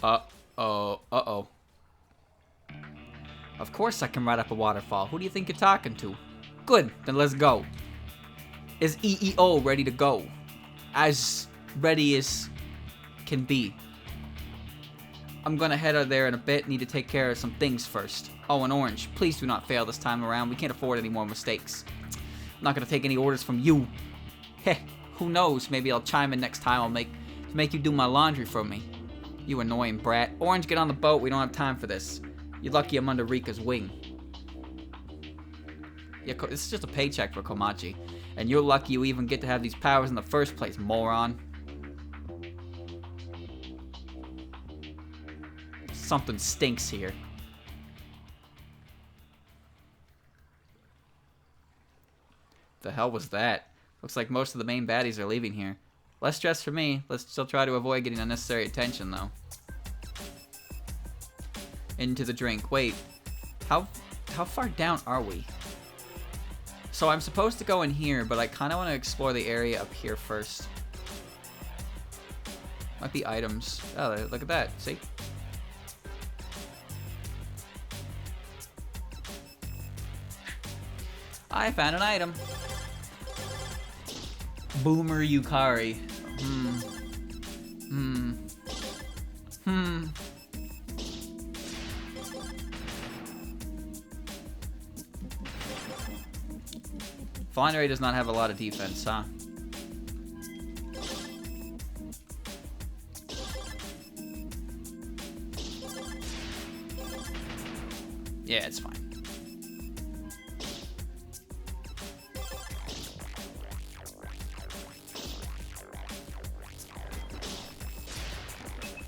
Uh-oh. Of course I can ride up a waterfall. Who do you think you're talking to? Good, then let's go. Is EEO ready to go? As ready as can be. I'm gonna head out there in a bit. Need to take care of some things first. Oh, and Orange, please do not fail this time around. We can't afford any more mistakes. I'm not gonna take any orders from you. Heh, who knows? Maybe I'll chime in next time. I'll make you do my laundry for me. You annoying brat. Orange, get on the boat. We don't have time for this. You're lucky I'm under Rika's wing. Yeah, this is just a paycheck for Komachi. And you're lucky you even get to have these powers in the first place, moron. Something stinks here. The hell was that? Looks like most of the main baddies are leaving here. Less stress for me. Let's still try to avoid getting unnecessary attention, though. Into the drink. Wait, how far down are we? So I'm supposed to go in here, but I kind of want to explore the area up here first. Might be items. Oh, look at that. See? I found an item. Boomer Yukari. Flying does not have a lot of defense, huh? Yeah, it's fine.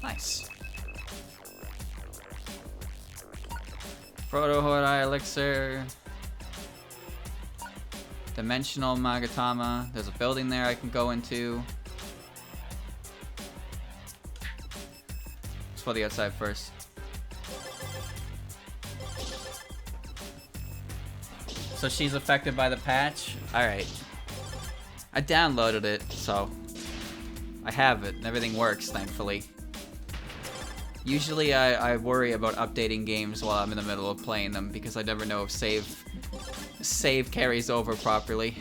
Nice. Proto Hodai Elixir. Dimensional Magatama. There's a building there I can go into. Let's go to the outside first. So she's affected by the patch? Alright. I downloaded it, so I have it and everything works, thankfully. Usually I worry about updating games while I'm in the middle of playing them because I never know if save carries over properly.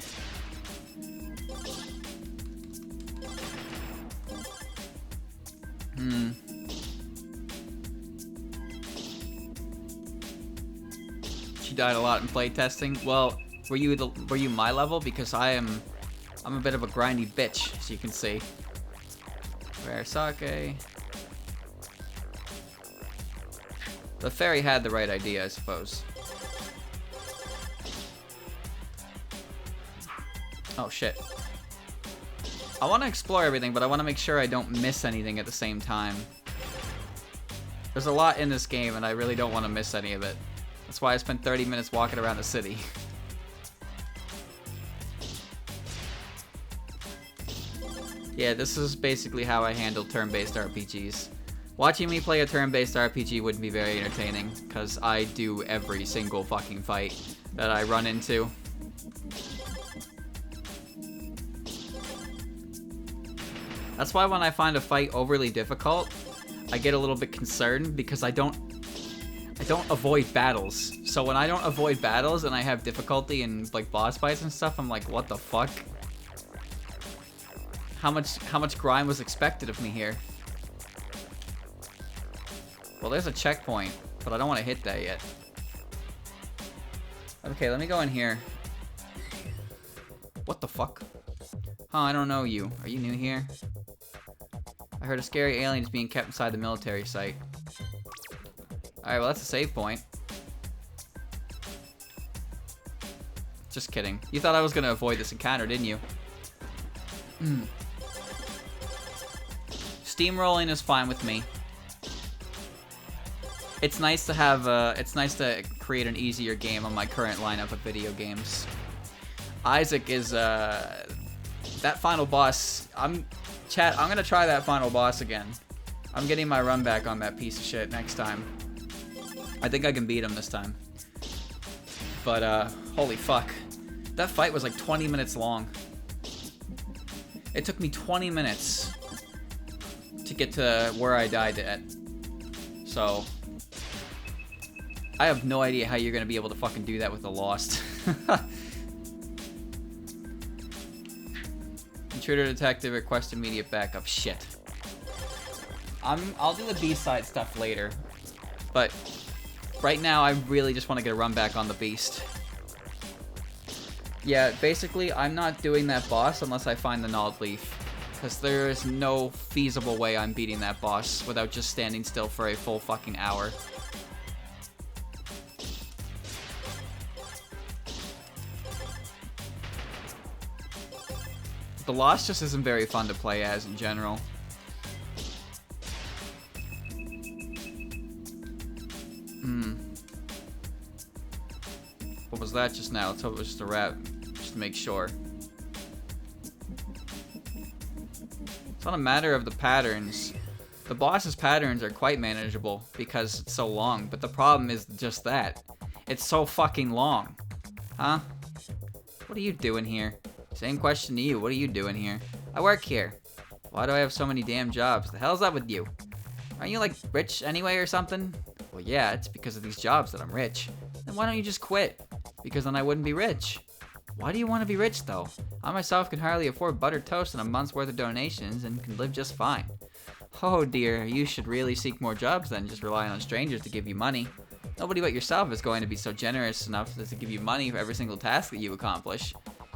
She died a lot in playtesting. Well, were you my level? Because I'm a bit of a grindy bitch, as you can see. Rare sake. The fairy had the right idea, I suppose. Oh, shit. I want to explore everything, but I want to make sure I don't miss anything at the same time. There's a lot in this game, and I really don't want to miss any of it. That's why I spent 30 minutes walking around the city. Yeah, this is basically how I handle turn-based RPGs. Watching me play a turn-based RPG wouldn't be very entertaining, because I do every single fucking fight that I run into. That's why when I find a fight overly difficult, I get a little bit concerned because I don't avoid battles. So when I don't avoid battles and I have difficulty in like boss fights and stuff, I'm like, what the fuck? How much grind was expected of me here? Well, there's a checkpoint, but I don't want to hit that yet. Okay, let me go in here. What the fuck? Huh, I don't know you. Are you new here? I heard a scary alien is being kept inside the military site. Alright, well that's a save point. Just kidding. You thought I was gonna avoid this encounter, didn't you? Steamrolling is fine with me. It's nice to have it's nice to create an easier game on my current lineup of video games. Isaac is that final boss. I'm gonna try that final boss again. I'm getting my run back on that piece of shit next time. I think I can beat him this time. But, holy fuck. That fight was like 20 minutes long. It took me 20 minutes to get to where I died at. So, I have no idea how you're gonna be able to fucking do that with the Lost. Intruder detective request immediate backup. Shit. I'll do the B-side stuff later. But right now, I really just want to get a run back on the Beast. Yeah, basically, I'm not doing that boss unless I find the Gnawed Leaf. Because there is no feasible way I'm beating that boss without just standing still for a full fucking hour. The Lost just isn't very fun to play as in general. What was that just now? Let's hope it was just a rat, just to make sure. It's not a matter of the patterns. The boss's patterns are quite manageable because it's so long, but the problem is just that. It's so fucking long. Huh? What are you doing here? Same question to you. What are you doing here? I work here. Why do I have so many damn jobs? The hell's up with you? Aren't you like rich anyway or something? Well, yeah, it's because of these jobs that I'm rich. Then why don't you just quit? Because then I wouldn't be rich. Why do you want to be rich though? I myself can hardly afford buttered toast and a month's worth of donations and can live just fine. Oh dear, you should really seek more jobs than just relying on strangers to give you money. Nobody but yourself is going to be so generous enough to give you money for every single task that you accomplish.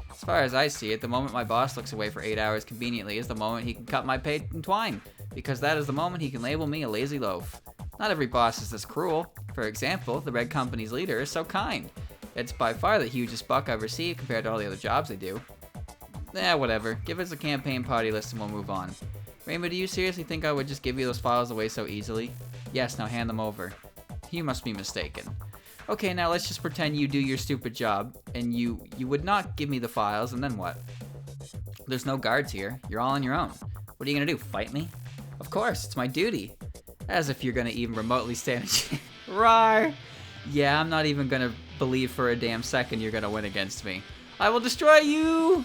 As far as I see it, the moment my boss looks away for 8 hours conveniently is the moment he can cut my pay in twine, because that is the moment he can label me a lazy loaf. Not every boss is this cruel. For example, the Red Company's leader is so kind. It's by far the hugest buck I've received compared to all the other jobs they do. Whatever. Give us a campaign party list and we'll move on. Reimu, do you seriously think I would just give you those files away so easily? Yes, now hand them over. You must be mistaken. Okay, now let's just pretend you do your stupid job, and you would not give me the files, and then what? There's no guards here. You're all on your own. What are you gonna do, fight me? Of course, it's my duty. As if you're gonna even remotely stand a chance. Rawr! Yeah, I'm not even gonna believe for a damn second you're gonna win against me. I will destroy you!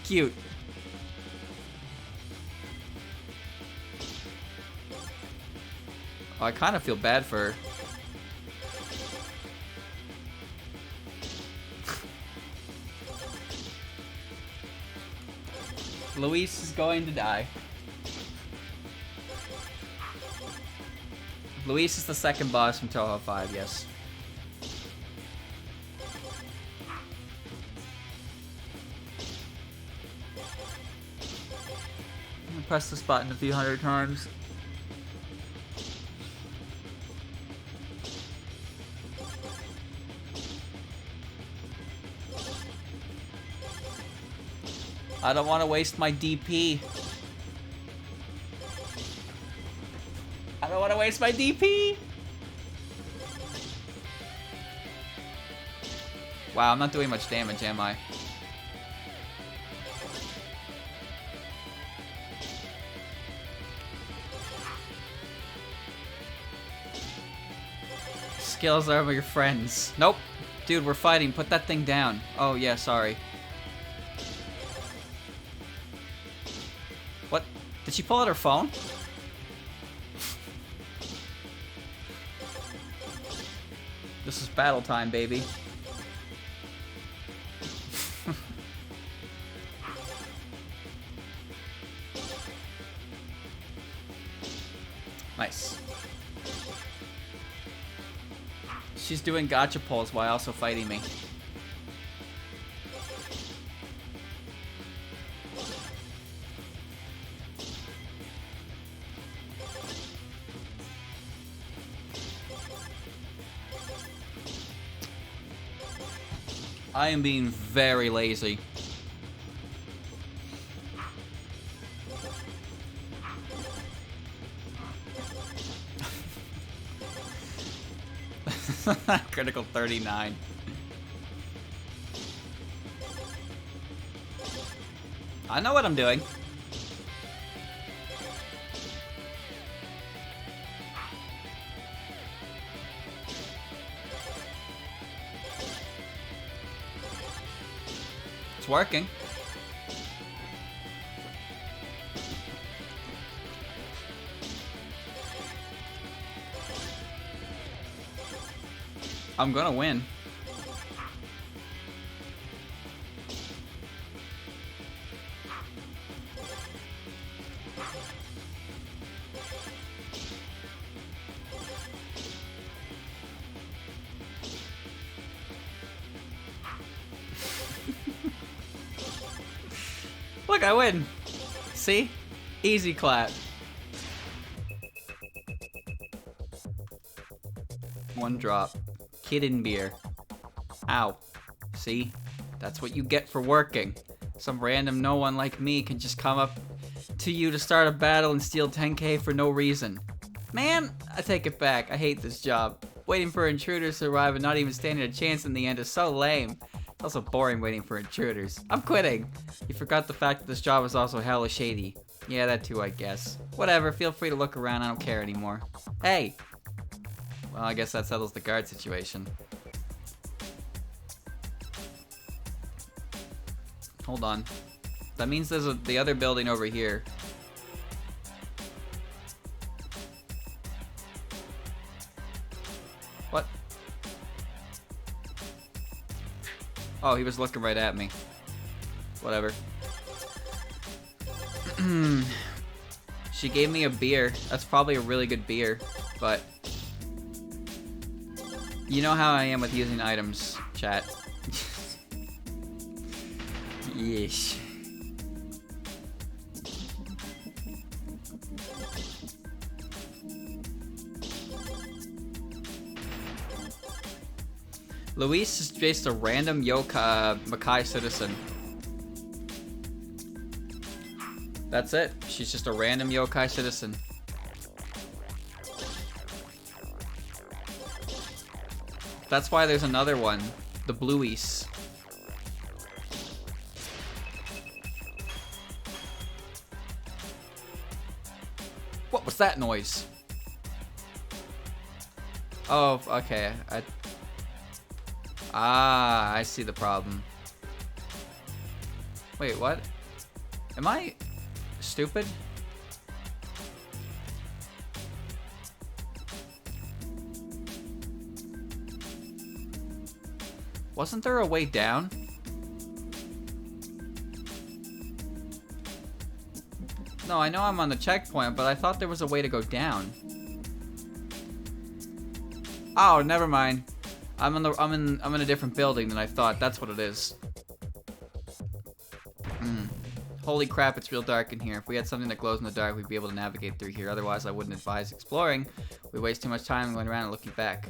Cute. Oh, I kind of feel bad for her. Luis is going to die. Luis is the second boss from Touhou 5, yes. I'm gonna press this button a few hundred times. I don't want to waste my DP. I don't want to waste my DP. Wow, I'm not doing much damage, am I? Skills are your friends. Nope. Dude, we're fighting. Put that thing down. Oh, yeah, sorry. What? Did she pull out her phone? This is battle time, baby. Nice. She's doing gotcha pulls while also fighting me. I am being very lazy. Critical 39. I know what I'm doing. It's working. I'm gonna win. Look, I win. See? Easy clap. One drop. Kid beer. Ow. See? That's what you get for working. Some random no one like me can just come up to you to start a battle and steal 10k for no reason. Man, I take it back. I hate this job. Waiting for intruders to arrive and not even standing a chance in the end is so lame. It's also boring waiting for intruders. I'm quitting. You forgot the fact that this job is also hella shady. Yeah, that too, I guess. Whatever, feel free to look around. I don't care anymore. Hey! Well, I guess that settles the guard situation. Hold on. That means there's the other building over here. What? Oh, he was looking right at me. Whatever. She gave me a beer. That's probably a really good beer, but you know how I am with using items, chat. Yeesh. Luis is just a random Makai citizen. That's it. She's just a random yokai citizen. That's why there's another one. The Blueies. What was that noise? Oh, okay. I see the problem. Wait, what? Am I stupid? Wasn't there a way down? No, I know I'm on the checkpoint, but I thought there was a way to go down. Oh, never mind. I'm in a different building than I thought. That's what it is. Holy crap, it's real dark in here. If we had something that glows in the dark, we'd be able to navigate through here. Otherwise, I wouldn't advise exploring. We waste too much time going around and looking back.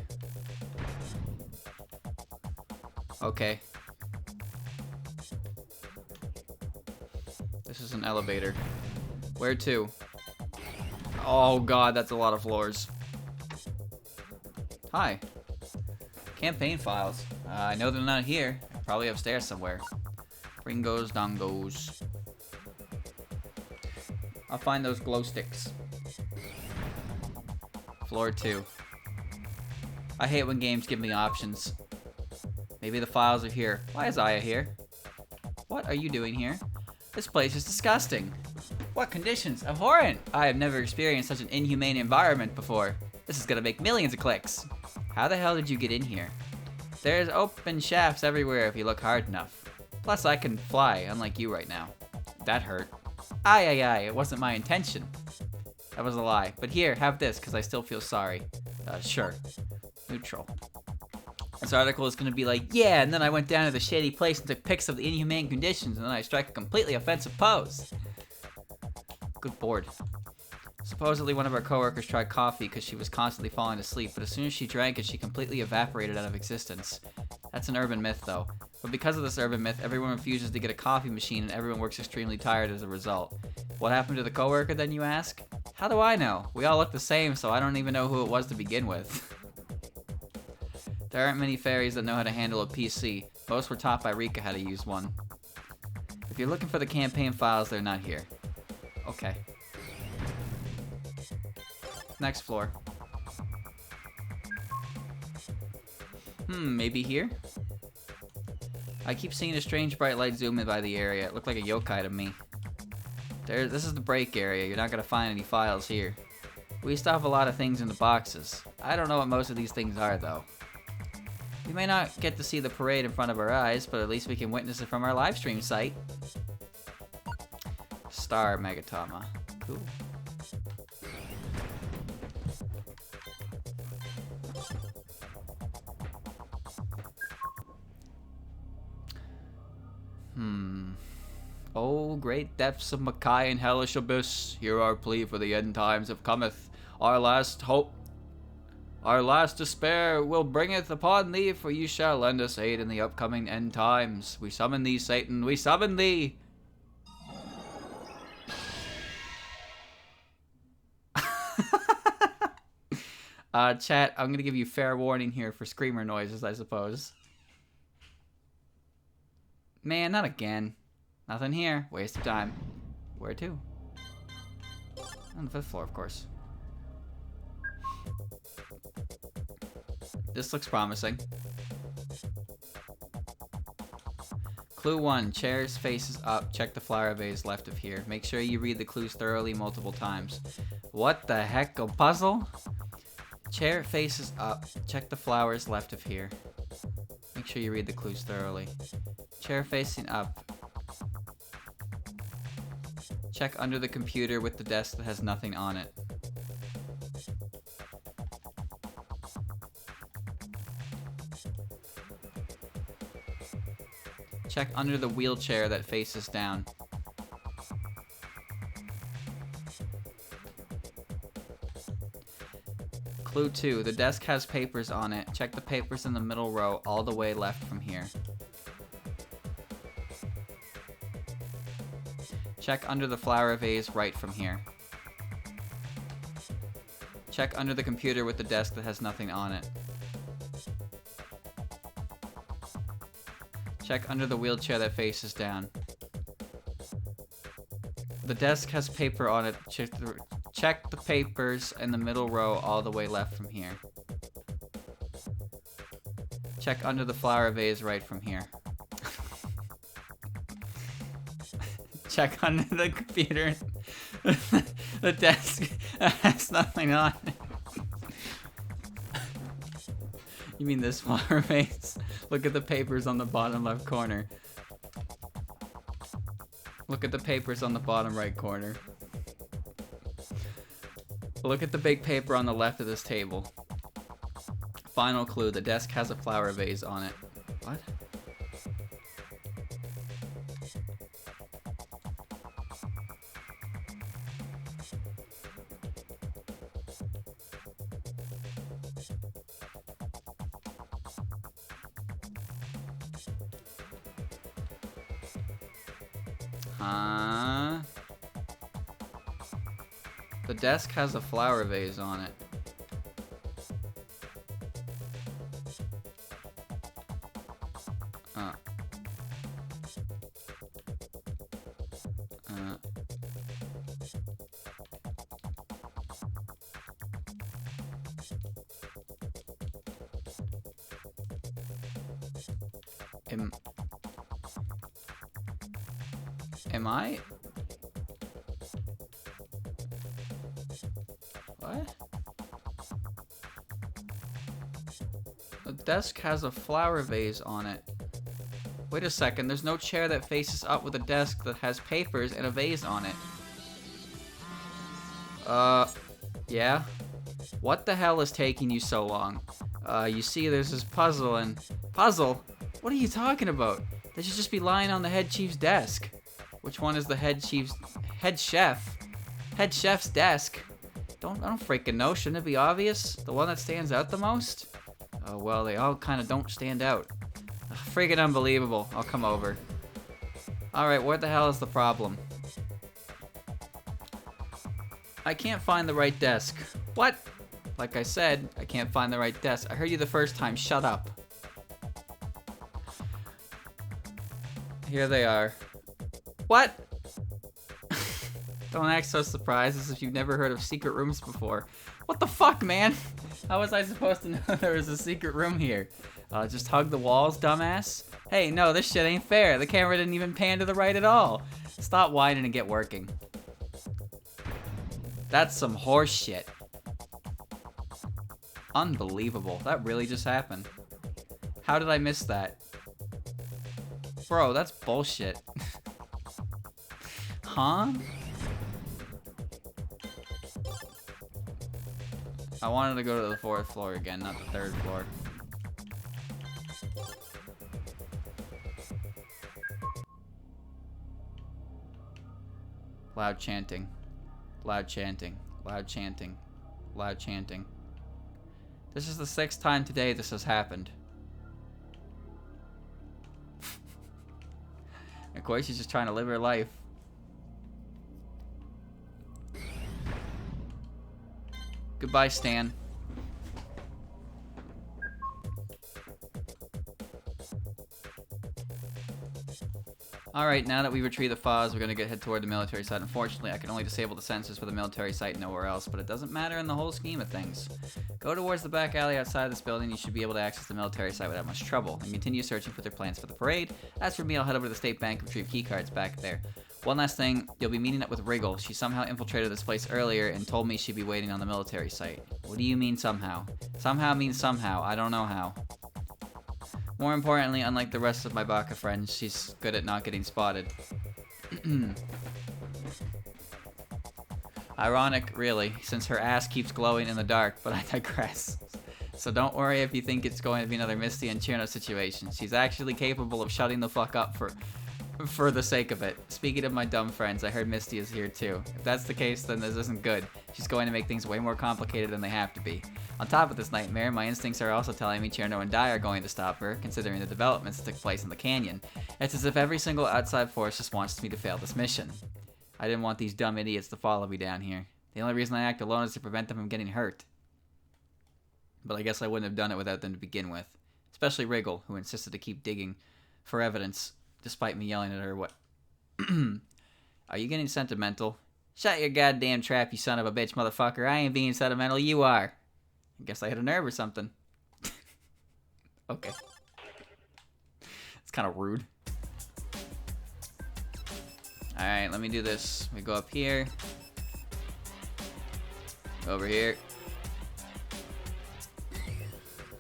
Okay. This is an elevator. Where to? Oh god, that's a lot of floors. Hi. Campaign files. I know they're not here. Probably upstairs somewhere. Ringos, dongos. I'll find those glow sticks. Floor 2. I hate when games give me options. Maybe the files are here. Why is Aya here? What are you doing here? This place is disgusting. What conditions? Abhorrent! I have never experienced such an inhumane environment before. This is gonna make millions of clicks. How the hell did you get in here? There's open shafts everywhere if you look hard enough. Plus I can fly, unlike you right now. That hurt. Aye, it wasn't my intention. That was a lie. But here, have this, because I still feel sorry. Sure. Neutral. This article is going to be like, yeah, and then I went down to the shady place and took pics of the inhumane conditions, and then I strike a completely offensive pose. Good board. Supposedly one of our coworkers tried coffee because she was constantly falling asleep, but as soon as she drank it, she completely evaporated out of existence. That's an urban myth, though. But because of this urban myth, everyone refuses to get a coffee machine and everyone works extremely tired as a result. What happened to the coworker, then you ask? How do I know? We all look the same, so I don't even know who it was to begin with. There aren't many fairies that know how to handle a PC. Most were taught by Rika how to use one. If you're looking for the campaign files, they're not here. Okay. Next floor. Maybe here? I keep seeing a strange bright light zoom in by the area. It looked like a yokai to me. This is the break area. You're not gonna find any files here. We still have a lot of things in the boxes. I don't know what most of these things are, though. We may not get to see the parade in front of our eyes, but at least we can witness it from our live stream site. Star Megatama. Cool. Oh, great depths of Mackay and hellish abyss, hear our plea for the end times have cometh. Our last hope, our last despair will bringeth upon thee, for you shall lend us aid in the upcoming end times. We summon thee, Satan, we summon thee! Chat, I'm gonna give you fair warning here for screamer noises, I suppose. Man, not again. Nothing here. Waste of time. Where to? On the 5th floor, of course. This looks promising. Clue 1. Chairs faces up. Check the flower vase left of here. Make sure you read the clues thoroughly multiple times. What the heck? A puzzle? Chair faces up. Check the flowers left of here. Make sure you read the clues thoroughly. Chair facing up. Check under the computer with the desk that has nothing on it. Check under the wheelchair that faces down. Clue 2. The desk has papers on it. Check the papers in the middle row all the way left from here. Check under the flower vase right from here. Check under the computer with the desk that has nothing on it. Check under the wheelchair that faces down. The desk has paper on it. Check the papers in the middle row all the way left from here. Check under the flower vase right from here. Check under the computer. The desk has nothing on it. You mean this flower vase? Look at the papers on the bottom left corner. Look at the papers on the bottom right corner. Look at the big paper on the left of this table. Final clue, the desk has a flower vase on it. What? The desk has a flower vase on it. Am I? What? The desk has a flower vase on it. Wait a second, there's no chair that faces up with a desk that has papers and a vase on it. Yeah? What the hell is taking you so long? You see there's this puzzle and... Puzzle? What are you talking about? They should just be lying on the head chief's desk. Which one is the head chef? Head chef's desk. I don't freaking know. Shouldn't it be obvious? The one that stands out the most? Oh, well, they all kind of don't stand out. Ugh, freaking unbelievable. I'll come over. Alright, what the hell is the problem? I can't find the right desk. What? Like I said, I can't find the right desk. I heard you the first time. Shut up. Here they are. What? Don't act so surprised as if you've never heard of secret rooms before. What the fuck, man? How was I supposed to know there was a secret room here? Just hug the walls, dumbass? Hey, no, this shit ain't fair. The camera didn't even pan to the right at all. Stop whining and get working. That's some horse shit. Unbelievable. That really just happened. How did I miss that? Bro, that's bullshit. Huh? I wanted to go to the 4th floor again, not the 3rd floor. Loud chanting. Loud chanting. Loud chanting. Loud chanting. This is the 6th time today this has happened. Of course, she's just trying to live her life. Goodbye, Stan. Alright, now that we retrieve the files, we're gonna head toward the military site. Unfortunately, I can only disable the sensors for the military site, nowhere else, but it doesn't matter in the whole scheme of things. Go towards the back alley outside of this building. You should be able to access the military site without much trouble, and continue searching for their plans for the parade. As for me, I'll head over to the state bank and retrieve keycards back there. One last thing, you'll be meeting up with Wriggle. She somehow infiltrated this place earlier and told me she'd be waiting on the military site. What do you mean somehow? Somehow means somehow. I don't know how. More importantly, unlike the rest of my Baka friends, she's good at not getting spotted. Ironic, really, since her ass keeps glowing in the dark, but I digress. So don't worry if you think it's going to be another Misty and Chino situation. She's actually capable of shutting the fuck up for the sake of it. Speaking of my dumb friends, I heard Misty is here too. If that's the case, then this isn't good. She's going to make things way more complicated than they have to be. On top of this nightmare, my instincts are also telling me Cherno and Dai are going to stop her, considering the developments that took place in the canyon. It's as if every single outside force just wants me to fail this mission. I didn't want these dumb idiots to follow me down here. The only reason I act alone is to prevent them from getting hurt. But I guess I wouldn't have done it without them to begin with. Especially Wriggle, who insisted to keep digging for evidence, despite me yelling at her what... Are you getting sentimental? Shut your goddamn trap, you son of a bitch, motherfucker. I ain't being sentimental, you are. I guess I hit a nerve or something. Okay. It's kind of rude. Alright, let me do this. We go up here. Over here.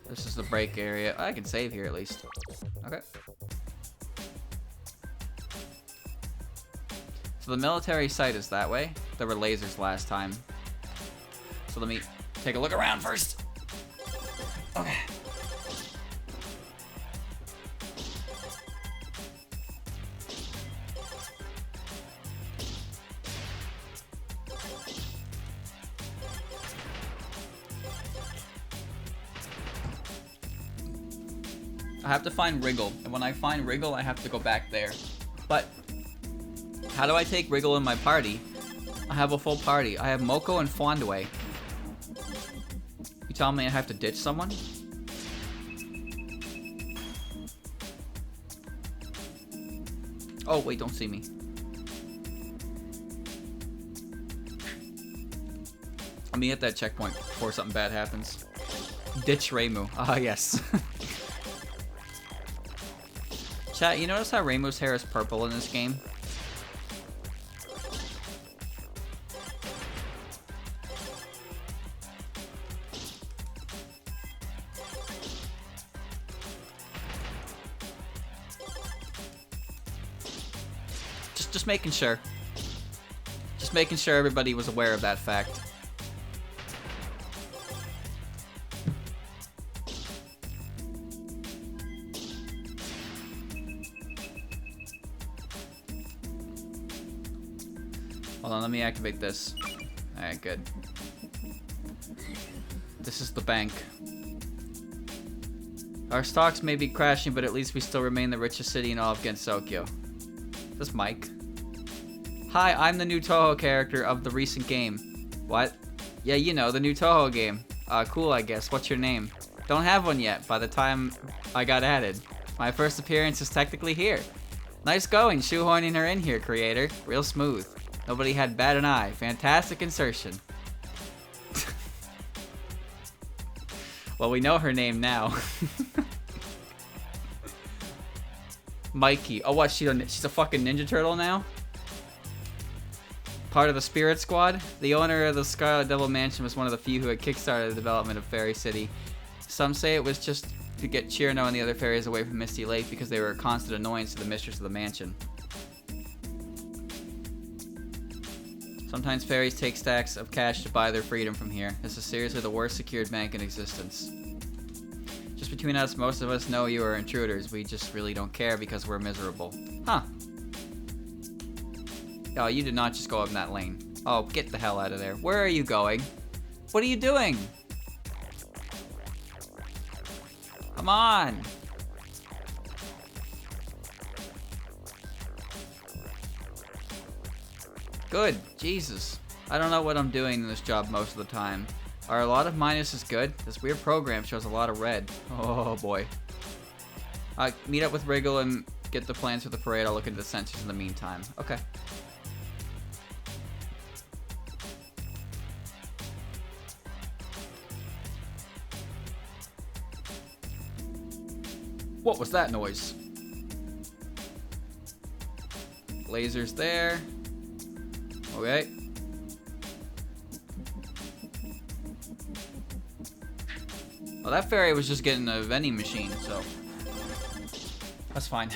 This is the break area. I can save here at least. Okay. So the military site is that way. There were lasers last time. So let me take a look around first. Okay. I have to find Wriggle, and when I find Wriggle, I have to go back there. But how do I take Wriggle in my party? I have a full party. I have Moko and Fondue. You telling me I have to ditch someone? Oh, wait, don't see me. Let me hit that checkpoint before something bad happens. Ditch Reimu. Ah, yes. Chat, you notice how Reimu's hair is purple in this game? Just making sure. Just making sure everybody was aware of that fact. Hold on, let me activate this. Alright, good. This is the bank. Our stocks may be crashing, but at least we still remain the richest city in all of Gensokyo. Is this Mike? Hi, I'm the new Toho character of the recent game. What? Yeah, you know, the new Toho game. Cool, I guess. What's your name? Don't have one yet, by the time I got added. My first appearance is technically here. Nice going, shoehorning her in here, creator. Real smooth. Nobody had bat an eye. Fantastic insertion. Well, we know her name now. Mikey. Oh, what? She's a fucking Ninja Turtle now? Part of the Spirit Squad? The owner of the Scarlet Devil Mansion was one of the few who had kickstarted the development of Fairy City. Some say it was just to get Chirno and the other fairies away from Misty Lake because they were a constant annoyance to the mistress of the mansion. Sometimes fairies take stacks of cash to buy their freedom from here. This is seriously the worst secured bank in existence. Just between us, most of us know you are intruders. We just really don't care because we're miserable. Huh. Oh, you did not just go up in that lane. Oh, get the hell out of there. Where are you going? What are you doing? Come on. Good. Jesus. I don't know what I'm doing in this job most of the time. Are a lot of minuses good? This weird program shows a lot of red. Oh boy. Meet up with Wriggle and get the plans for the parade. I'll look into the sensors in the meantime. Okay. What was that noise? Lasers there. Okay. Well, that fairy was just getting a vending machine, so that's fine.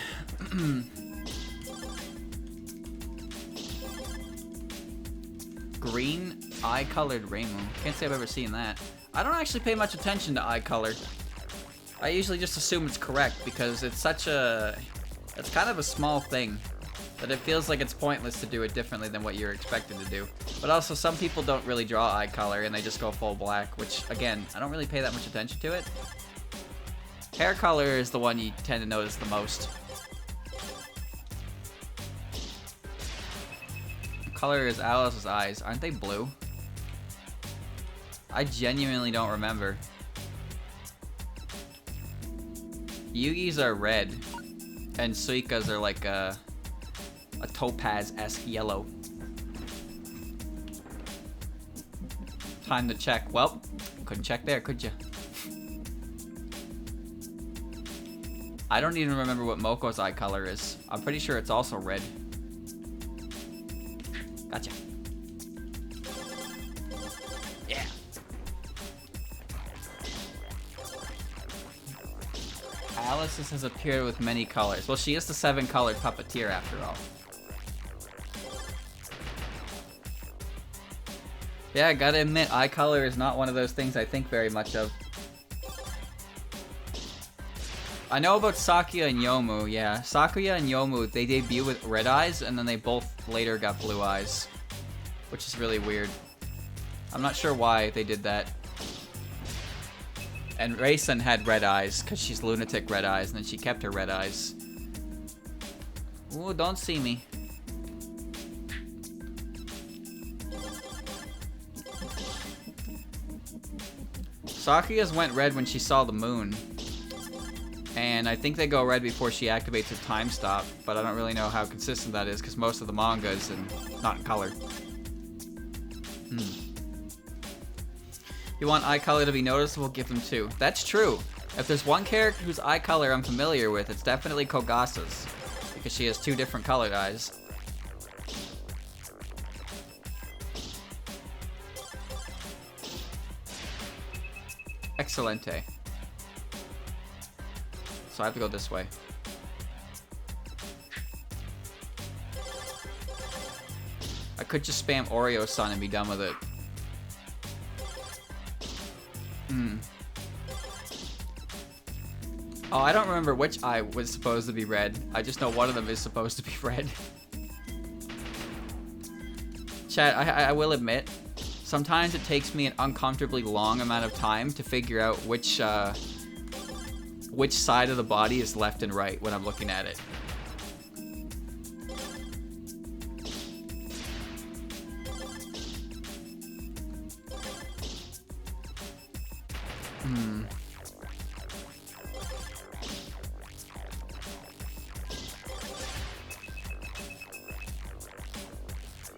Green eye-colored Reimu. Can't say I've ever seen that. I don't actually pay much attention to eye color. I usually just assume it's correct because it's it's kind of a small thing. But it feels like it's pointless to do it differently than what you're expected to do. But also, some people don't really draw eye color and they just go full black, which, again, I don't really pay that much attention to it. Hair color is the one you tend to notice the most. What color is Alice's eyes? Aren't they blue? I genuinely don't remember. Yugi's are red, and Suika's are like a topaz-esque yellow. Time to check. Well, couldn't check there, could you? I don't even remember what Moko's eye color is. I'm pretty sure it's also red. Gotcha. Yeah. Alice has appeared with many colors. Well, she is the 7-colored puppeteer after all. Yeah, I gotta admit, eye color is not one of those things I think very much of. I know about Sakuya and Yomu, yeah. Sakuya and Yomu, they debut with red eyes, and then they both later got blue eyes. Which is really weird. I'm not sure why they did that. And Raisin had red eyes, because she's lunatic red eyes, and then she kept her red eyes. Ooh, don't see me. Sakuya's went red when she saw the moon. And I think they go red before she activates her time stop, but I don't really know how consistent that is because most of the manga is not in color. You want eye color to be noticeable, give them 2. That's true. If there's one character whose eye color I'm familiar with, it's definitely Kogasa's, because she has 2 different colored eyes. Excelente. So I have to go this way. I could just spam Oreo-san and be done with it. Oh, I don't remember which eye was supposed to be red. I just know one of them is supposed to be red. Chat, I will admit, sometimes it takes me an uncomfortably long amount of time to figure out which side of the body is left and right when I'm looking at it.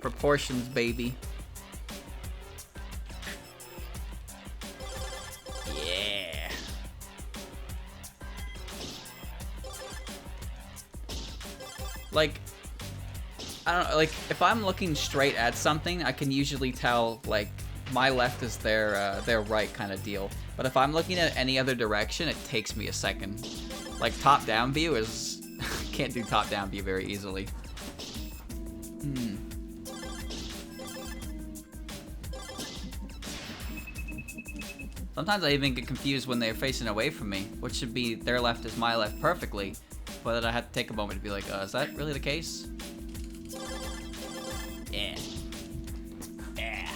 Proportions, baby. Yeah. Like, I don't know, like, if I'm looking straight at something, I can usually tell, like, my left is their right kind of deal. But if I'm looking at any other direction, it takes me a second. Like, top-down view is... can't do top-down view very easily. Sometimes I even get confused when they're facing away from me, which should be their left is my left perfectly. But then I have to take a moment to be like, is that really the case? Yeah. Yeah.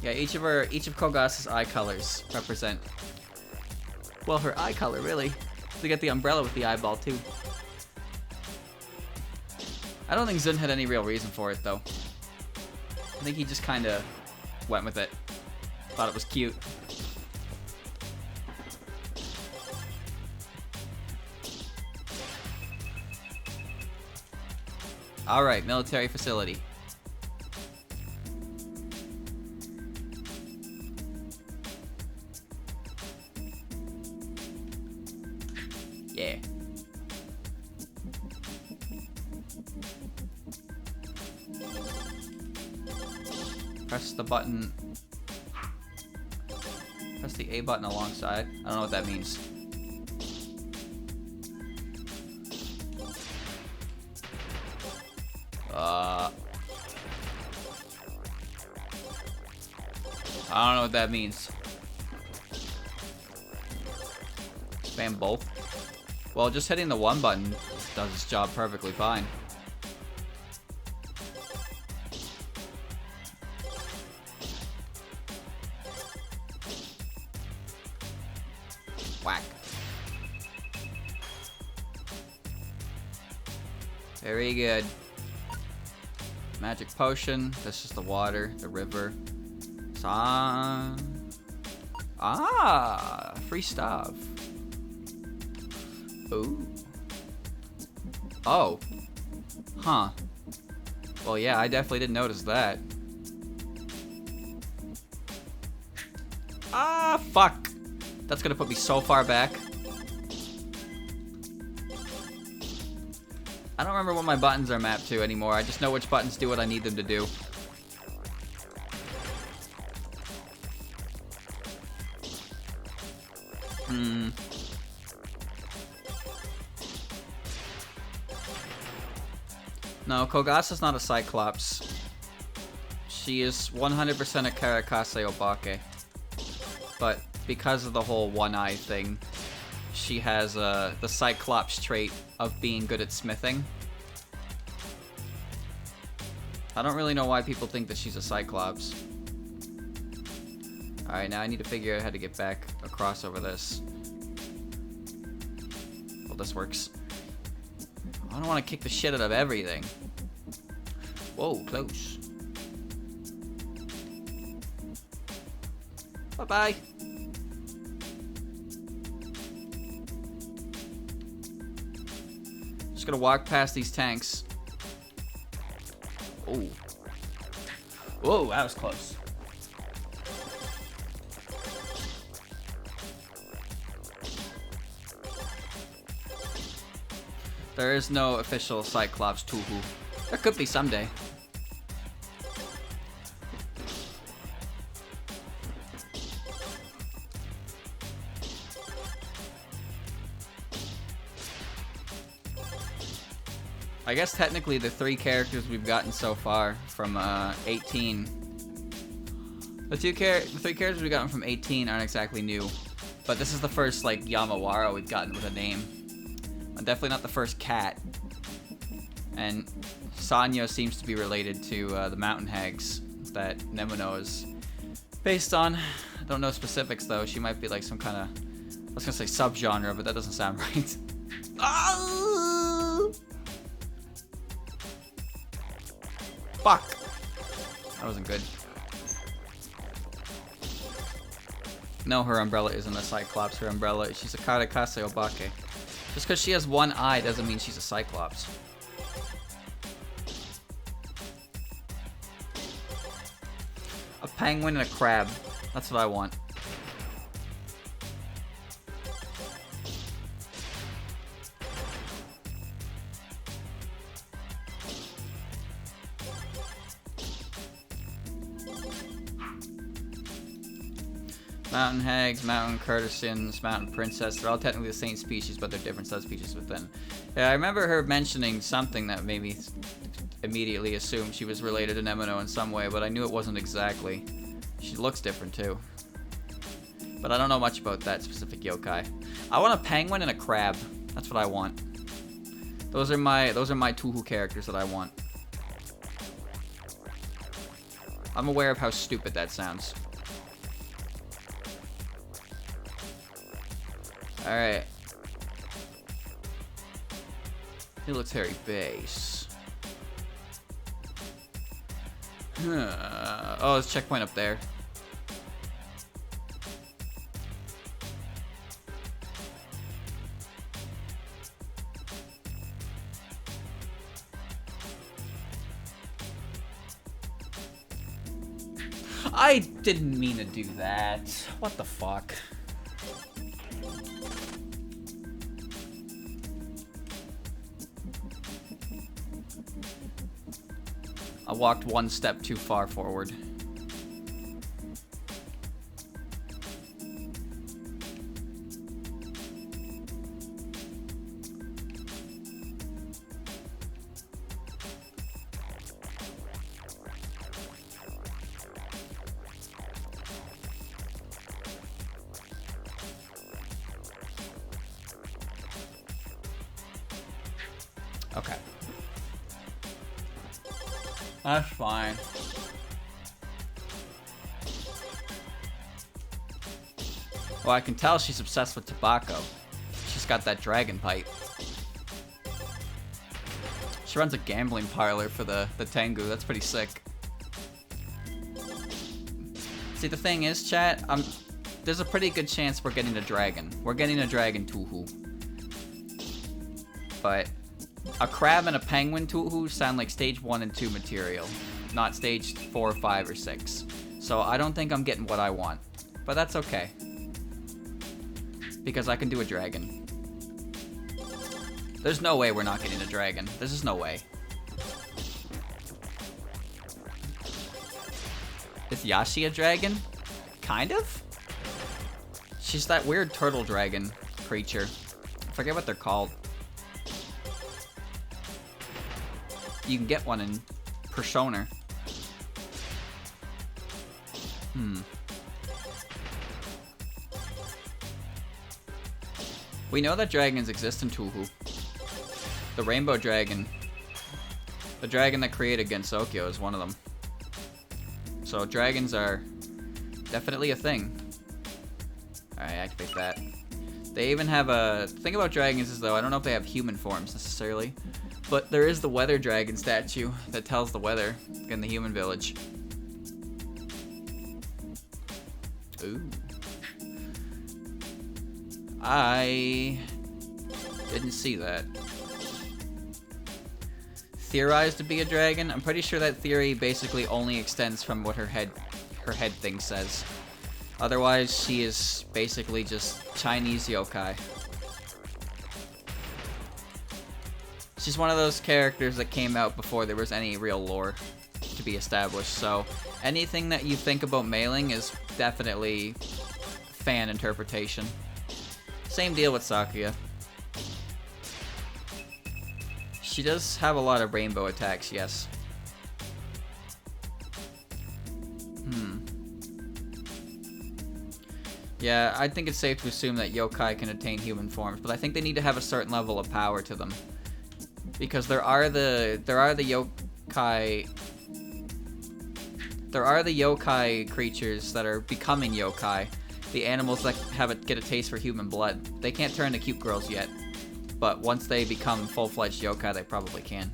Yeah, each of Kogas's eye colors represent, well, her eye color, really. We get the umbrella with the eyeball, too. I don't think Zun had any real reason for it, though. I think he just kind of went with it. Thought it was cute. Alright, military facility. Yeah. Press the button. Press the A button alongside. I don't know what that means. I don't know what that means. Spam both. Well, just hitting the one button does its job perfectly fine. Whack. Very good. Magic potion. This is the water, the river. Free stuff. Ooh. Oh. Huh. Well, yeah, I definitely didn't notice that. Ah, fuck. That's gonna put me so far back. I don't remember what my buttons are mapped to anymore. I just know which buttons do what I need them to do. No, Kogasa's not a Cyclops. She is 100% a Karakase Obake. But because of the whole one-eye thing, she has the Cyclops trait of being good at smithing. I don't really know why people think that she's a Cyclops. Alright, now I need to figure out how to get back across over this. Well, this works. I don't want to kick the shit out of everything. Whoa, close. Bye-bye. Just gonna walk past these tanks. Oh. Whoa, that was close. There is no official Cyclops Tuhu. There could be someday. I guess technically the 3 characters we've gotten so far from 18. The 3 characters we've gotten from 18 aren't exactly new, but this is the first like Yamawara we've gotten with a name. Definitely not the first cat. And Sanyo seems to be related to the mountain hags that Nemono is based on. I don't know specifics though. She might be like some kind of, I was gonna say subgenre, but that doesn't sound right. Oh! Fuck. That wasn't good. No, her umbrella isn't a Cyclops. Her umbrella, she's a Karakase Obake. Just because she has one eye doesn't mean she's a Cyclops. A penguin and a crab. That's what I want. Mountain hags, mountain courtesans, mountain princess, they're all technically the same species, but they're different subspecies within. Yeah, I remember her mentioning something that made me immediately assume she was related to Nemino in some way, but I knew it wasn't exactly. She looks different too. But I don't know much about that specific yokai. I want a penguin and a crab. That's what I want. Those are my Tuhu characters that I want. I'm aware of how stupid that sounds. Alright. He looks hairy base. Oh, there's a checkpoint up there. I didn't mean to do that. What the fuck? I walked one step too far forward. Okay. That's fine. Well, I can tell she's obsessed with tobacco. She's got that dragon pipe. She runs a gambling parlor for the Tengu. That's pretty sick. See, the thing is, chat, there's a pretty good chance we're getting a dragon. We're getting a dragon Tuhu. But a crab and a penguin Tuhu sound like stage 1 and 2 material, not stage 4, 5, or 6. So I don't think I'm getting what I want. But that's okay. Because I can do a dragon. There's no way we're not getting a dragon. There's just no way. Is Yashi a dragon? Kind of? She's that weird turtle dragon creature. I forget what they're called. You can get one in Persona. We know that dragons exist in Tuhu. The rainbow dragon. The dragon that created Gensokyo is one of them. So dragons are definitely a thing. Alright, activate that. They even have a... The thing about dragons is, though, I don't know if they have human forms necessarily. But there is the weather dragon statue that tells the weather in the human village. Ooh. I didn't see that. Theorized to be a dragon? I'm pretty sure that theory basically only extends from what her head thing says. Otherwise, she is basically just Chinese yokai. She's one of those characters that came out before there was any real lore to be established, so anything that you think about mailing is definitely fan interpretation. Same deal with Sakuya. She does have a lot of rainbow attacks, yes. Yeah, I think it's safe to assume that yokai can attain human forms, but I think they need to have a certain level of power to them. Because there are the yokai creatures that are becoming yokai. The animals that get a taste for human blood. They can't turn into cute girls yet. But once they become full-fledged yokai, they probably can.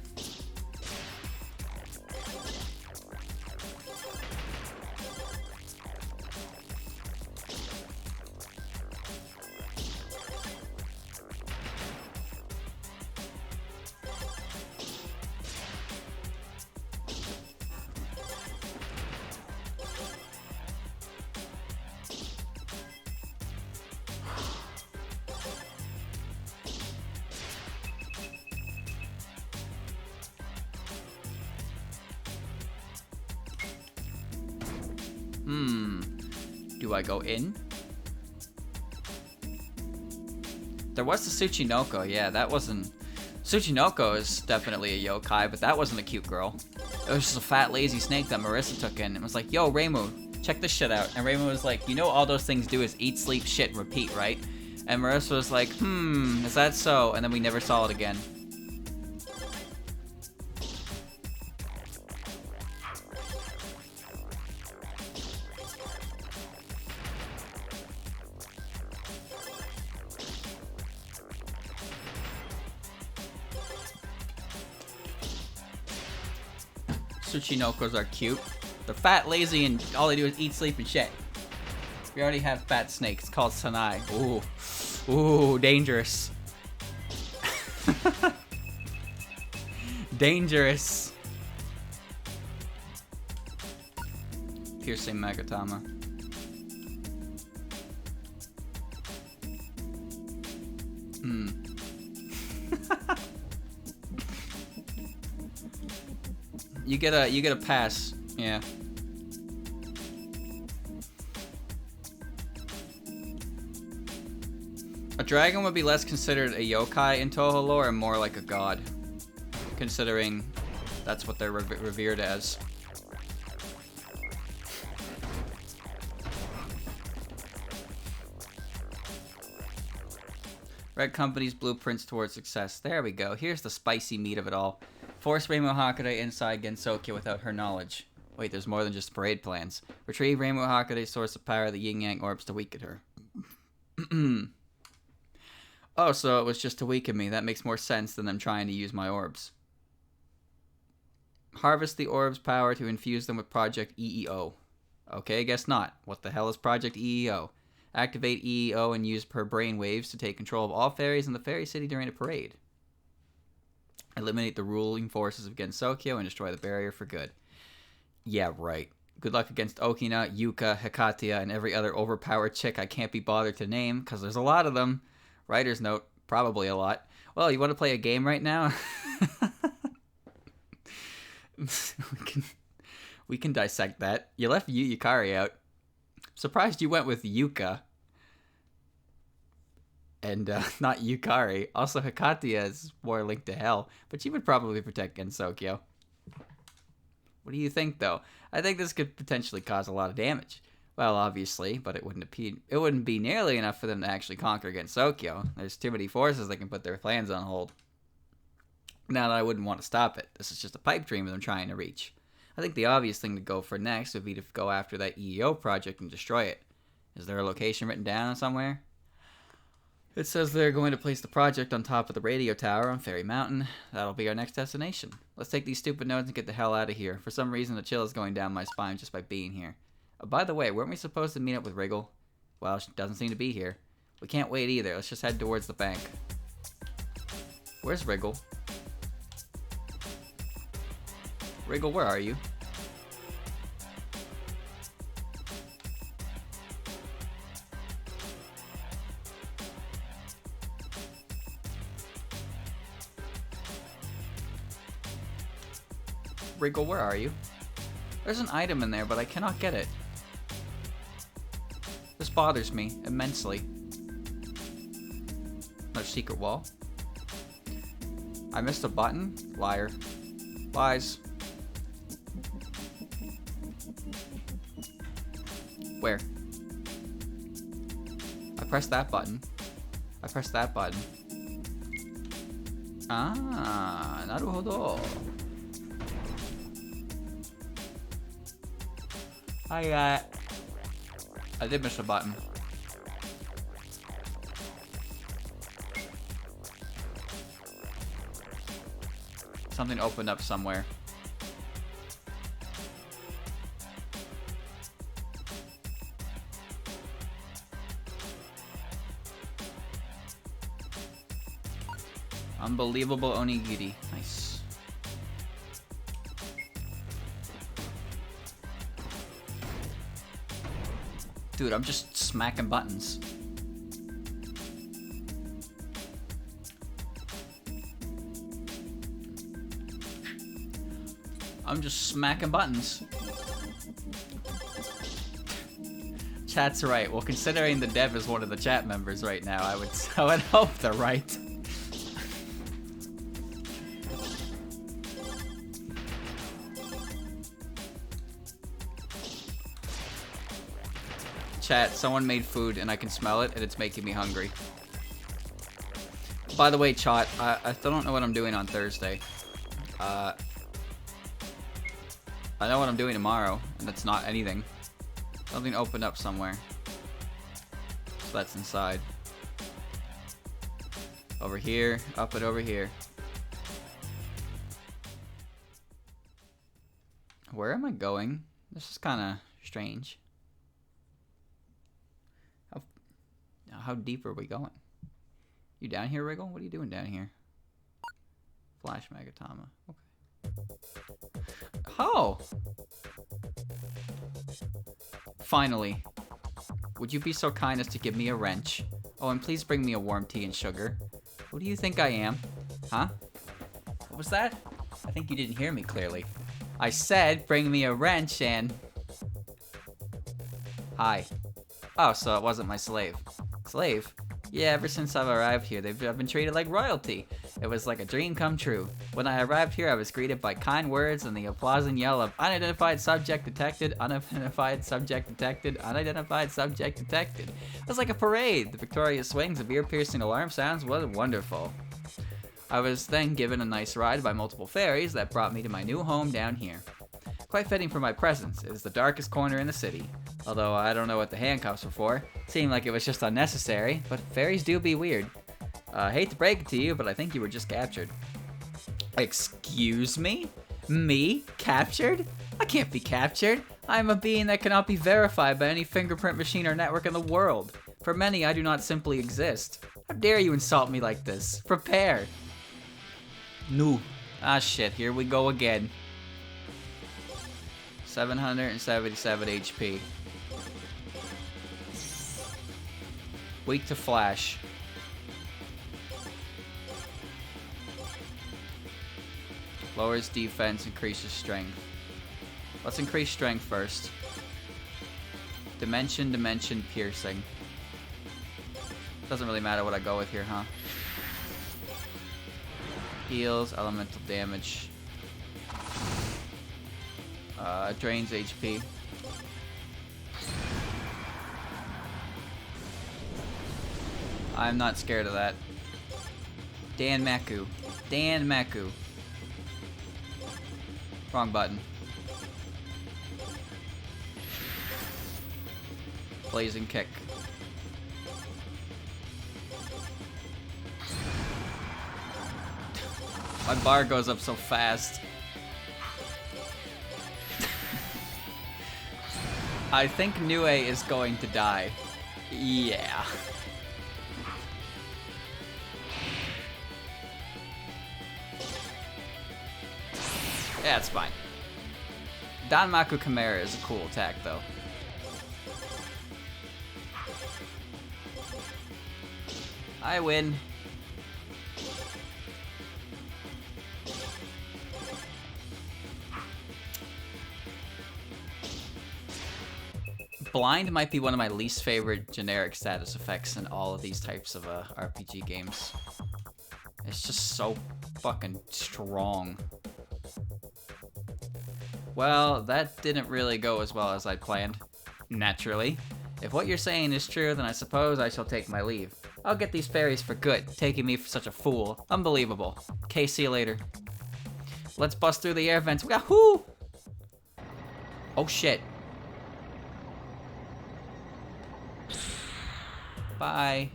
Do I go in? There was the Tsuchinoko. Yeah, that wasn't... Tsuchinoko is definitely a yokai, but that wasn't a cute girl. It was just a fat, lazy snake that Marissa took in and was like, yo, Reimu, check this shit out. And Reimu was like, you know all those things do is eat, sleep, shit, and repeat, right? And Marissa was like, is that so? And then we never saw it again. Tsuchinokos are cute. They're fat, lazy, and all they do is eat, sleep, and shit. We already have fat snakes called Sanai. Ooh. Ooh, dangerous. Dangerous. Piercing Magatama. You get a pass. Yeah. A dragon would be less considered a yokai in Toho lore and more like a god, considering that's what they're revered as. Red Company's blueprints towards success. There we go. Here's the spicy meat of it all. Force Reimu Hakude inside Gensokyo without her knowledge. Wait, there's more than just parade plans. Retrieve Reimu Hakude's source of power, the yin-yang orbs, to weaken her. Oh, so it was just to weaken me. That makes more sense than them trying to use my orbs. Harvest the orbs' power to infuse them with Project EEO. Okay, I guess not. What the hell is Project EEO? Activate EEO and use her brain waves to take control of all fairies in the fairy city during a parade. Eliminate the ruling forces of Gensokyo and destroy the barrier for good. Yeah, right. Good luck against Okina, Yuka, Hekatia, and every other overpowered chick I can't be bothered to name, because there's a lot of them. Writer's note, probably a lot. Well, you want to play a game right now? we can dissect that. You left Yukari out. Surprised you went with Yuka. And not Yukari. Also, Hekatia is more linked to hell, but she would probably protect Gensokyo. What do you think, though? I think this could potentially cause a lot of damage. Well, obviously, but it wouldn't be nearly enough for them to actually conquer Gensokyo. There's too many forces that can put their plans on hold. Now that I wouldn't want to stop it. This is just a pipe dream of them trying to reach. I think the obvious thing to go for next would be to go after that EEO project and destroy it. Is there a location written down somewhere? It says they're going to place the project on top of the radio tower on Fairy Mountain. That'll be our next destination. Let's take these stupid notes and get the hell out of here. For some reason, the chill is going down my spine just by being here. By the way, weren't we supposed to meet up with Wriggle? Well, she doesn't seem to be here. We can't wait either. Let's just head towards the bank. Where's Wriggle? Wriggle, where are you? Wriggle, where are you? There's an item in there, but I cannot get it. This bothers me immensely. Another secret wall. I missed a button? Liar. Lies. Where? I pressed that button. I pressed that button. Ah, naruhodo. I did miss a button. Something opened up somewhere. Unbelievable onigiri. Nice. Dude, I'm just smacking buttons. I'm just smacking buttons. chat's right. Well, considering the dev is one of the chat members right now, I would hope they're right. Chat, someone made food and I can smell it and it's making me hungry. By the way, chat, I still don't know what I'm doing on Thursday. I know what I'm doing tomorrow, and it's not anything. Something opened up somewhere. So that's inside. Over here, up and over here. Where am I going? This is kind of strange. How deep are we going? You down here, Wriggle? What are you doing down here? Flash Magatama. Okay. Oh! Finally. Would you be so kind as to give me a wrench? Oh, and please bring me a warm tea and sugar. Who do you think I am? Huh? What was that? I think you didn't hear me clearly. I said bring me a wrench and... Hi. Oh, so it wasn't my slave. Slave? Yeah, ever since I've arrived here, I've been treated like royalty. It was like a dream come true. When I arrived here, I was greeted by kind words and the applause and yell of unidentified subject detected, unidentified subject detected, unidentified subject detected. It was like a parade. The victorious swings of ear-piercing alarm sounds was wonderful. I was then given a nice ride by multiple ferries that brought me to my new home down here. Quite fitting for my presence. It is the darkest corner in the city. Although I don't know what the handcuffs were for. Seemed like it was just unnecessary, but ferries do be weird. Hate to break it to you, but I think you were just captured. Excuse me? Me? Captured? I can't be captured. I am a being that cannot be verified by any fingerprint machine or network in the world. For many, I do not simply exist. How dare you insult me like this? Prepare. No. Ah shit, here we go again. 777 HP. Weak to flash. Lowers defense, increases strength. Let's increase strength first. Dimension, piercing. Doesn't really matter what I go with here, huh? Heals, elemental damage. Drains HP. I'm not scared of that. Dan Maku. Dan Maku. Wrong button. Blazing kick. My bar goes up so fast. I think Nue is going to die. Yeah. Yeah, it's fine. Danmaku Chimera is a cool attack, though. I win. Blind might be one of my least favorite generic status effects in all of these types of RPG games. It's just so fucking strong. Well, that didn't really go as well as I planned. Naturally. If what you're saying is true, then I suppose I shall take my leave. I'll get these fairies for good, taking me for such a fool. Unbelievable. Okay, see you later. Let's bust through the air vents. Wahoo! Oh shit. Bye.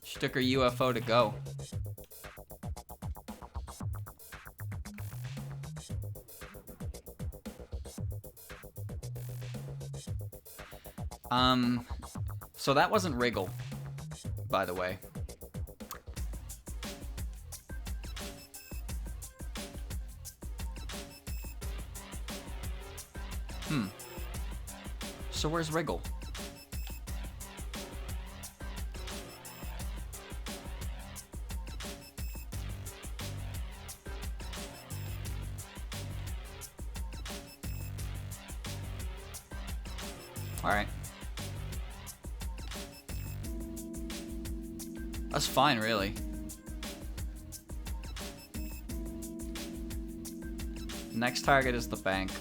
She took her UFO to go. So that wasn't Wriggle, by the way. So where's Wriggle? Alright. That's fine, really. Next target is the bank.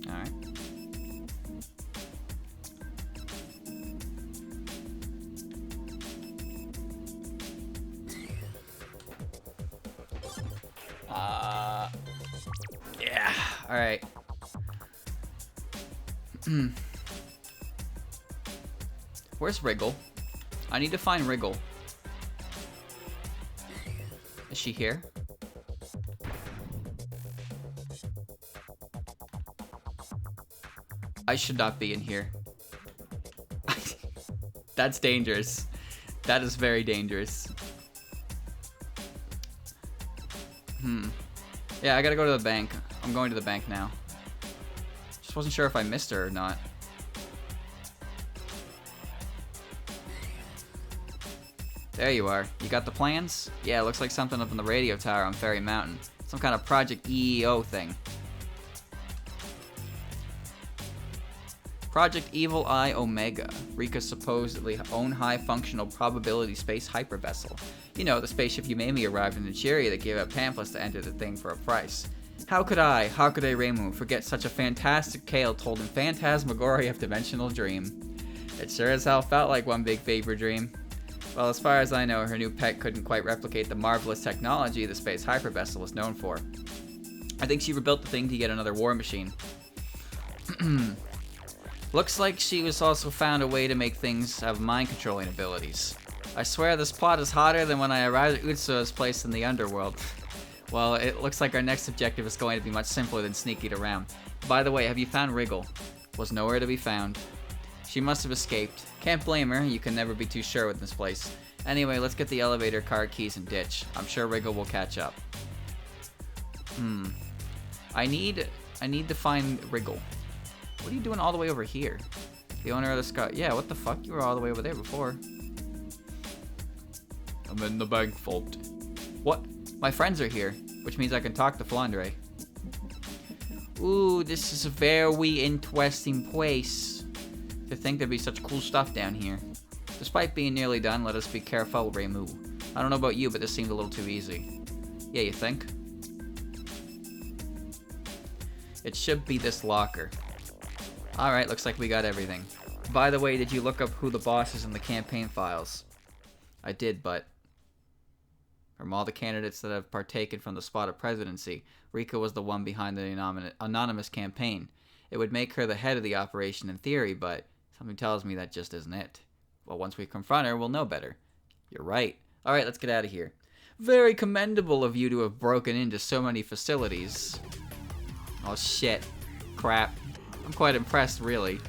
Alright. Yeah. Alright. Where's Wriggle? I need to find Wriggle. Is she here? I should not be in here. That's dangerous. That is very dangerous. Yeah, I gotta go to the bank. I'm going to the bank now. Just wasn't sure if I missed her or not. There you are. You got the plans? Yeah, it looks like something up in the radio tower on Fairy Mountain. Some kind of Project EEO thing. Project Evil Eye Omega. Rika's supposedly own high-functional probability space hypervessel. You know, the spaceship you made me arrived in Nigeria that gave out pamphlets to enter the thing for a price. How could Reimu, forget such a fantastic tale told in phantasmagoria dimensional dream? It sure as hell felt like one big fever dream. Well, as far as I know, her new pet couldn't quite replicate the marvelous technology the space hypervessel was known for. I think she rebuilt the thing to get another war machine. Looks like she was also found a way to make things have mind-controlling abilities. I swear this plot is hotter than when I arrived at Utsu's place in the underworld. Well, it looks like our next objective is going to be much simpler than sneaking around. By the way, have you found Wriggle? Was nowhere to be found. She must have escaped. Can't blame her, you can never be too sure with this place. Anyway, let's get the elevator, car keys, and ditch. I'm sure Wriggle will catch up. I need to find Wriggle. What are you doing all the way over here? The owner of the sky. Yeah, what the fuck? You were all the way over there before. I'm in the bank vault. What? My friends are here, which means I can talk to Flandre. Ooh, this is a very interesting place. To think there'd be such cool stuff down here. Despite being nearly done, let us be careful, Reimu. I don't know about you, but this seemed a little too easy. Yeah, you think? It should be this locker. Alright, looks like we got everything. By the way, did you look up who the boss is in the campaign files? I did, but from all the candidates that have partaken from the spotted presidency, Rika was the one behind the anonymous campaign. It would make her the head of the operation in theory, but something tells me that just isn't it. Well, once we confront her, we'll know better. You're right. Alright, let's get out of here. Very commendable of you to have broken into so many facilities. Oh shit. Crap. I'm quite impressed, really.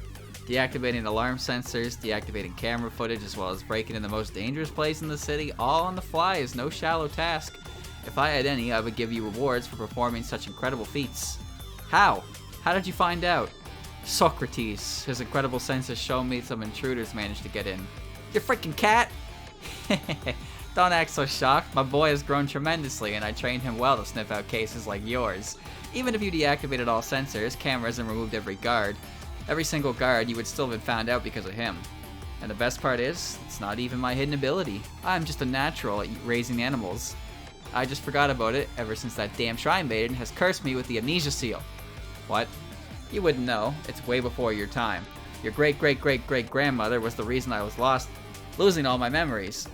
Deactivating alarm sensors, deactivating camera footage, as well as breaking in the most dangerous place in the city, all on the fly is no shallow task. If I had any, I would give you rewards for performing such incredible feats. How? How did you find out? Socrates. His incredible senses show me some intruders managed to get in. You freaking cat! Don't act so shocked. My boy has grown tremendously, and I trained him well to sniff out cases like yours. Even if you deactivated all sensors, cameras, and removed every single guard, you would still have been found out because of him. And the best part is, it's not even my hidden ability. I'm just a natural at raising animals. I just forgot about it ever since that damn Shrine Maiden has cursed me with the amnesia seal. What? You wouldn't know. It's way before your time. Your great-great-great-great-grandmother was the reason I was lost, losing all my memories.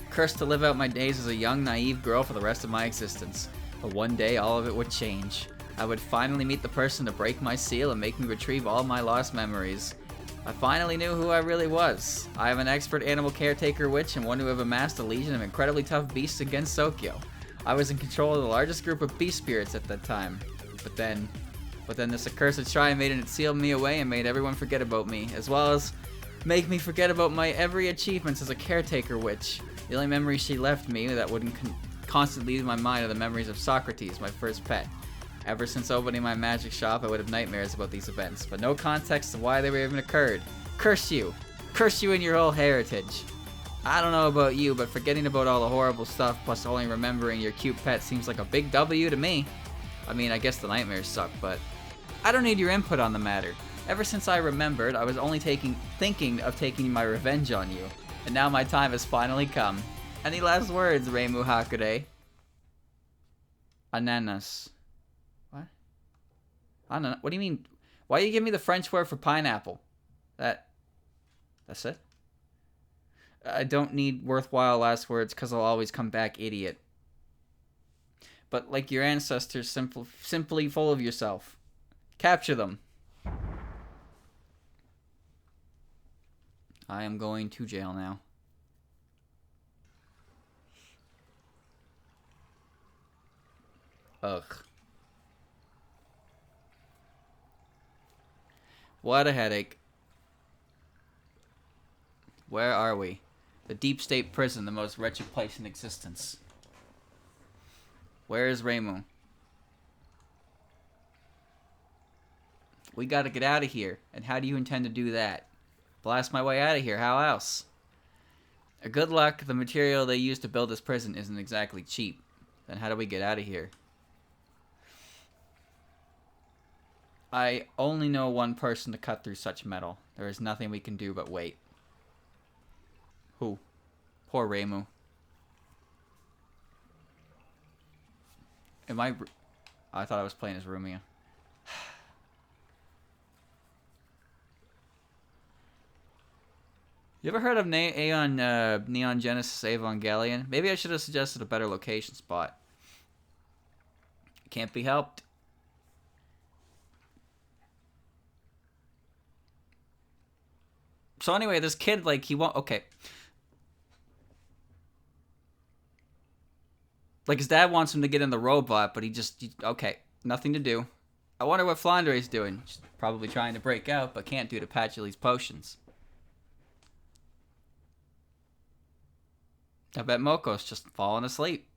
Cursed to live out my days as a young, naive girl for the rest of my existence. But one day, all of it would change. I would finally meet the person to break my seal and make me retrieve all my lost memories. I finally knew who I really was. I am an expert animal caretaker witch and one who have amassed a legion of incredibly tough beasts against Sokyo. I was in control of the largest group of beast spirits at that time. But then this accursed Shrine Maiden had sealed me away and made everyone forget about me, as well as make me forget about my every achievements as a caretaker witch. The only memories she left me that wouldn't constantly leave my mind are the memories of Socrates, my first pet. Ever since opening my magic shop, I would have nightmares about these events, but no context of why they were even occurred. Curse you! Curse you and your whole heritage! I don't know about you, but forgetting about all the horrible stuff plus only remembering your cute pet seems like a big W to me. I mean, I guess the nightmares suck, but I don't need your input on the matter. Ever since I remembered, I was only thinking of taking my revenge on you. And now my time has finally come. Any last words, Reimu Hakure? Ananas. What? Ananas? What do you mean? Why you give me the French word for pineapple? That's it? I don't need worthwhile last words because I'll always come back idiot. But like your ancestors, simply full of yourself. Capture them. I am going to jail now. Ugh. What a headache. Where are we? The deep state prison, the most wretched place in existence. Where is Reimu? We gotta get out of here. And how do you intend to do that? Blast my way out of here, how else? Good luck, the material they used to build this prison isn't exactly cheap. Then how do we get out of here? I only know one person to cut through such metal. There is nothing we can do but wait. Who? Poor Reimu. I thought I was playing as Rumia. You ever heard of Neon Genesis Evangelion? Maybe I should have suggested a better location spot. Can't be helped. So anyway, this kid, like, he won't... Okay. Like, his dad wants him to get in the robot, but okay, nothing to do. I wonder what Flandere's doing. She's probably trying to break out, but can't due to Patchoulie's potions. I bet Moko's just falling asleep.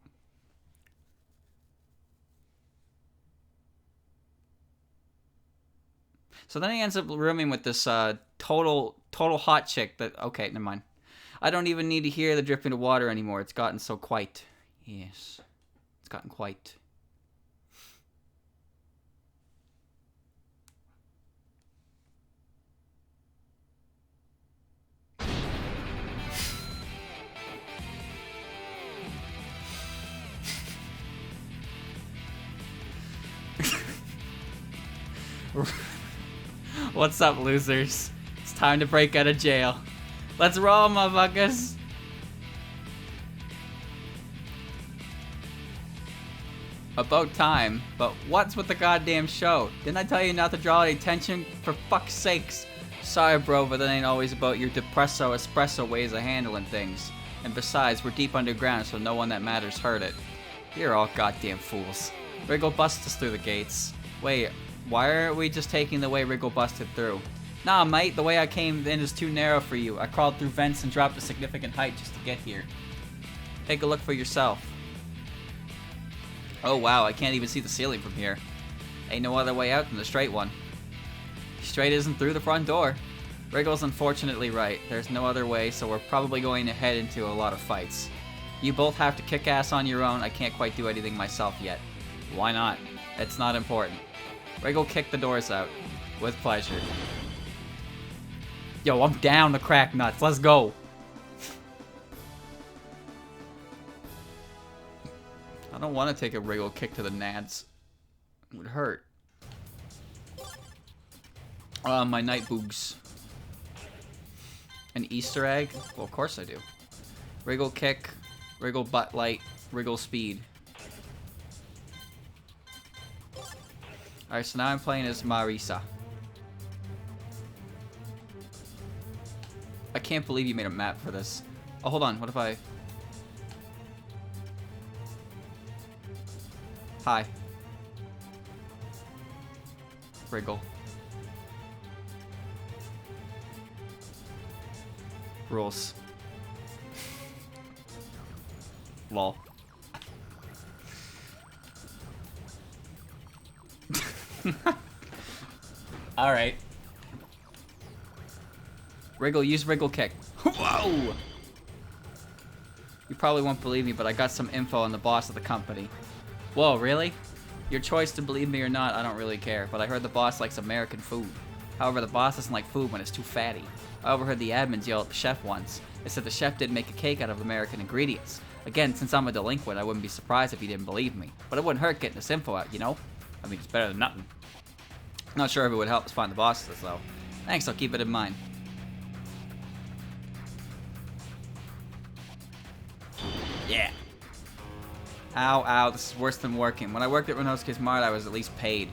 So then he ends up rooming with this total hot chick that... Okay, never mind. I don't even need to hear the dripping of water anymore. It's gotten so quite... Yes. It's gotten quite... What's up, losers? It's time to break out of jail. Let's roll, motherfuckers! About time, but what's with the goddamn show? Didn't I tell you not to draw any attention? For fuck's sakes. Sorry, bro, but that ain't always about your depresso espresso ways of handling things. And besides, we're deep underground, so no one that matters heard it. You're all goddamn fools. Wriggle busts us through the gates. Wait, why aren't we just taking the way Wriggle busted through? Nah, mate, the way I came in is too narrow for you. I crawled through vents and dropped a significant height just to get here. Take a look for yourself. Oh wow, I can't even see the ceiling from here. Ain't no other way out than the straight one. Straight isn't through the front door. Wriggle's unfortunately right. There's no other way, so we're probably going to head into a lot of fights. You both have to kick ass on your own. I can't quite do anything myself yet. Why not? It's not important. Wriggle kick the doors out. With pleasure. Yo, I'm down the crack nuts. Let's go. I don't want to take a Wriggle kick to the nads. It would hurt. My night boogs. An Easter egg? Well, of course I do. Wriggle kick, Wriggle butt light, Wriggle speed. Alright, so now I'm playing as Marisa. I can't believe you made a map for this. Oh, hold on. What if I... Hi. Wriggle. Rules. Lol. Alright. Wriggle, use Wriggle kick. Whoa! You probably won't believe me, but I got some info on the boss of the company. Whoa, really? Your choice to believe me or not, I don't really care, but I heard the boss likes American food. However, the boss doesn't like food when it's too fatty. I overheard the admins yell at the chef once. They said the chef did make a cake out of American ingredients. Again, since I'm a delinquent, I wouldn't be surprised if he didn't believe me. But it wouldn't hurt getting this info out, you know? I mean, it's better than nothing. Not sure if it would help us find the bosses, though. Thanks, I'll keep it in mind. Yeah. Ow, ow, this is worse than working. When I worked at Renosuke's Mart, I was at least paid.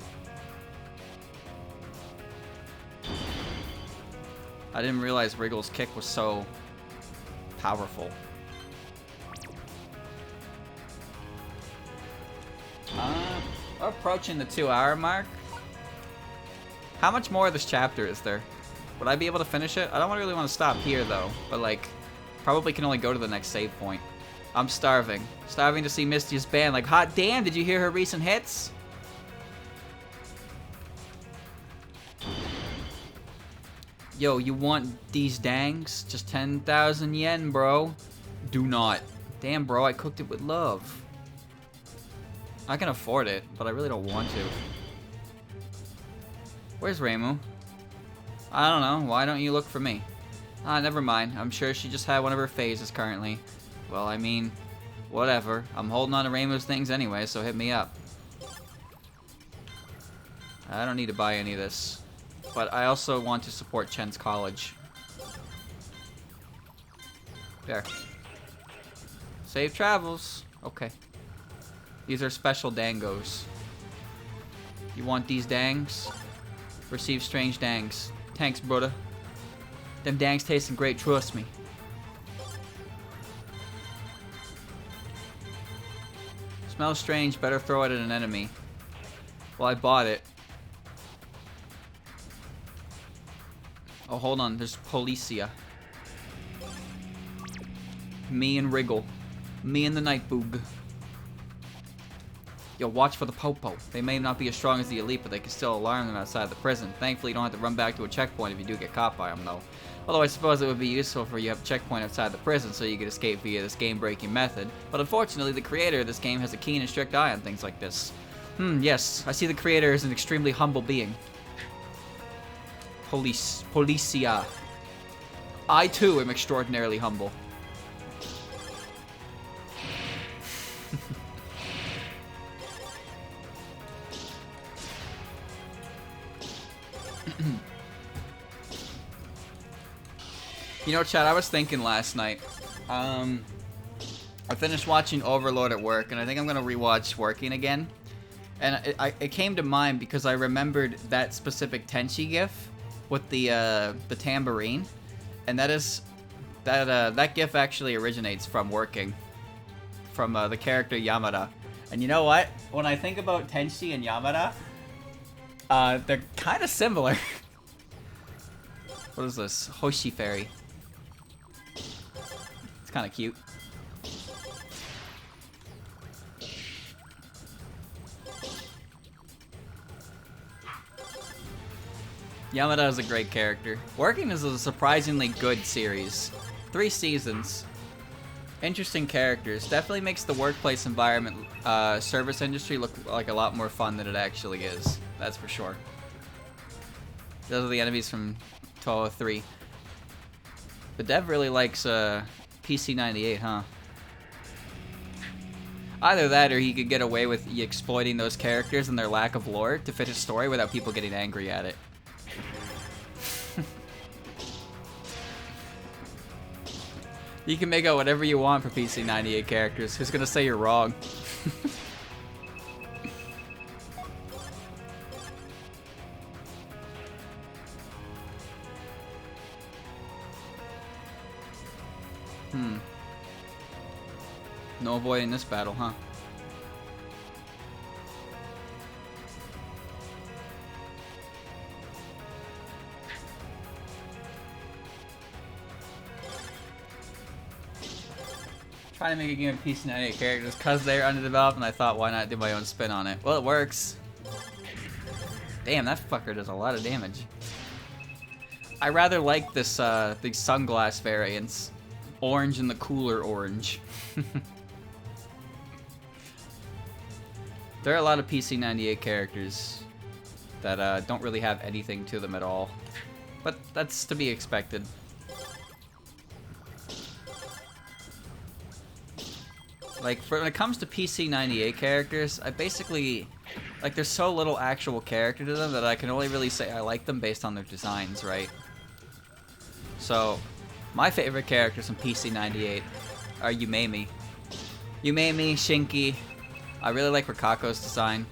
I didn't realize Wriggle's kick was so powerful. We're approaching the 2-hour mark. How much more of this chapter is there? Would I be able to finish it? I don't really want to stop here, though. But, like, probably can only go to the next save point. I'm starving. Starving to see Misty's band. Like, hot damn, did you hear her recent hits? Yo, you want these dangs? Just 10,000 yen, bro. Do not. Damn, bro, I cooked it with love. I can afford it, but I really don't want to. Where's Reimu? I don't know. Why don't you look for me? Ah, never mind. I'm sure she just had one of her phases currently. Well, I mean, whatever. I'm holding on to Reimu's things anyway, so hit me up. I don't need to buy any of this. But I also want to support Chen's college. There. Safe travels. Okay. These are special dangos. You want these dangs? Receive strange dangs. Thanks, brother. Them dangs tasting great, trust me. Smells strange, better throw it at an enemy. Well, I bought it. Oh, hold on, there's Policia. Me and Wriggle. Me and the Nightboog. Yo, watch for the Popo. They may not be as strong as the elite, but they can still alarm them outside the prison. Thankfully, you don't have to run back to a checkpoint if you do get caught by them, though. Although I suppose it would be useful for you to have a checkpoint outside the prison so you could escape via this game-breaking method. But unfortunately, the creator of this game has a keen and strict eye on things like this. Yes, I see the creator as an extremely humble being. Policia. I, too, am extraordinarily humble. You know, Chad, I was thinking last night. I finished watching Overlord at work, and I think I'm gonna rewatch Working again. And it came to mind because I remembered that specific Tenchi gif with the tambourine, and that gif actually originates from Working, from the character Yamada. And you know what? When I think about Tenchi and Yamada, they're kind of similar. What is this? Hoshi Fairy. It's kind of cute. Yamada is a great character. Working is a surprisingly good series. 3 seasons. Interesting characters. Definitely makes the workplace environment, service industry look like a lot more fun than it actually is. That's for sure. Those are the enemies from 1203. The dev really likes PC98, huh? Either that or he could get away with exploiting those characters and their lack of lore to fit his story without people getting angry at it. You can make out whatever you want for PC98 characters. Who's gonna say you're wrong? No avoiding this battle, huh? Trying to make a game of PC98 characters because they're underdeveloped, and I thought, why not do my own spin on it? Well, it works. Damn, that fucker does a lot of damage. I rather like this these sunglass variants. orange and the cooler orange. There are a lot of PC98 characters that don't really have anything to them at all. But that's to be expected. Like, when it comes to PC98 characters, I basically... Like, there's so little actual character to them that I can only really say I like them based on their designs, right? So, my favorite characters in PC98 are Yumeimi. Yumeimi, Shinki. I really like Rikako's design.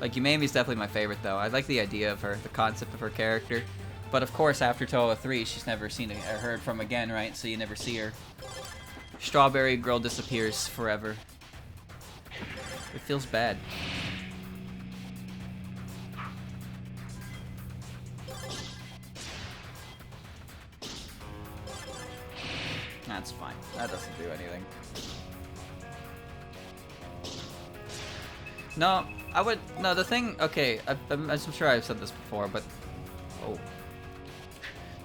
Like, Yumeimi's definitely my favorite, though. I like the idea of her, the concept of her character. But, of course, after Toho 3, she's never seen or heard from again, right? So you never see her. Strawberry Girl disappears forever. It feels bad. That's fine. That doesn't do anything. No, I would... No, the thing... Okay, I'm sure I've said this before, but... Oh.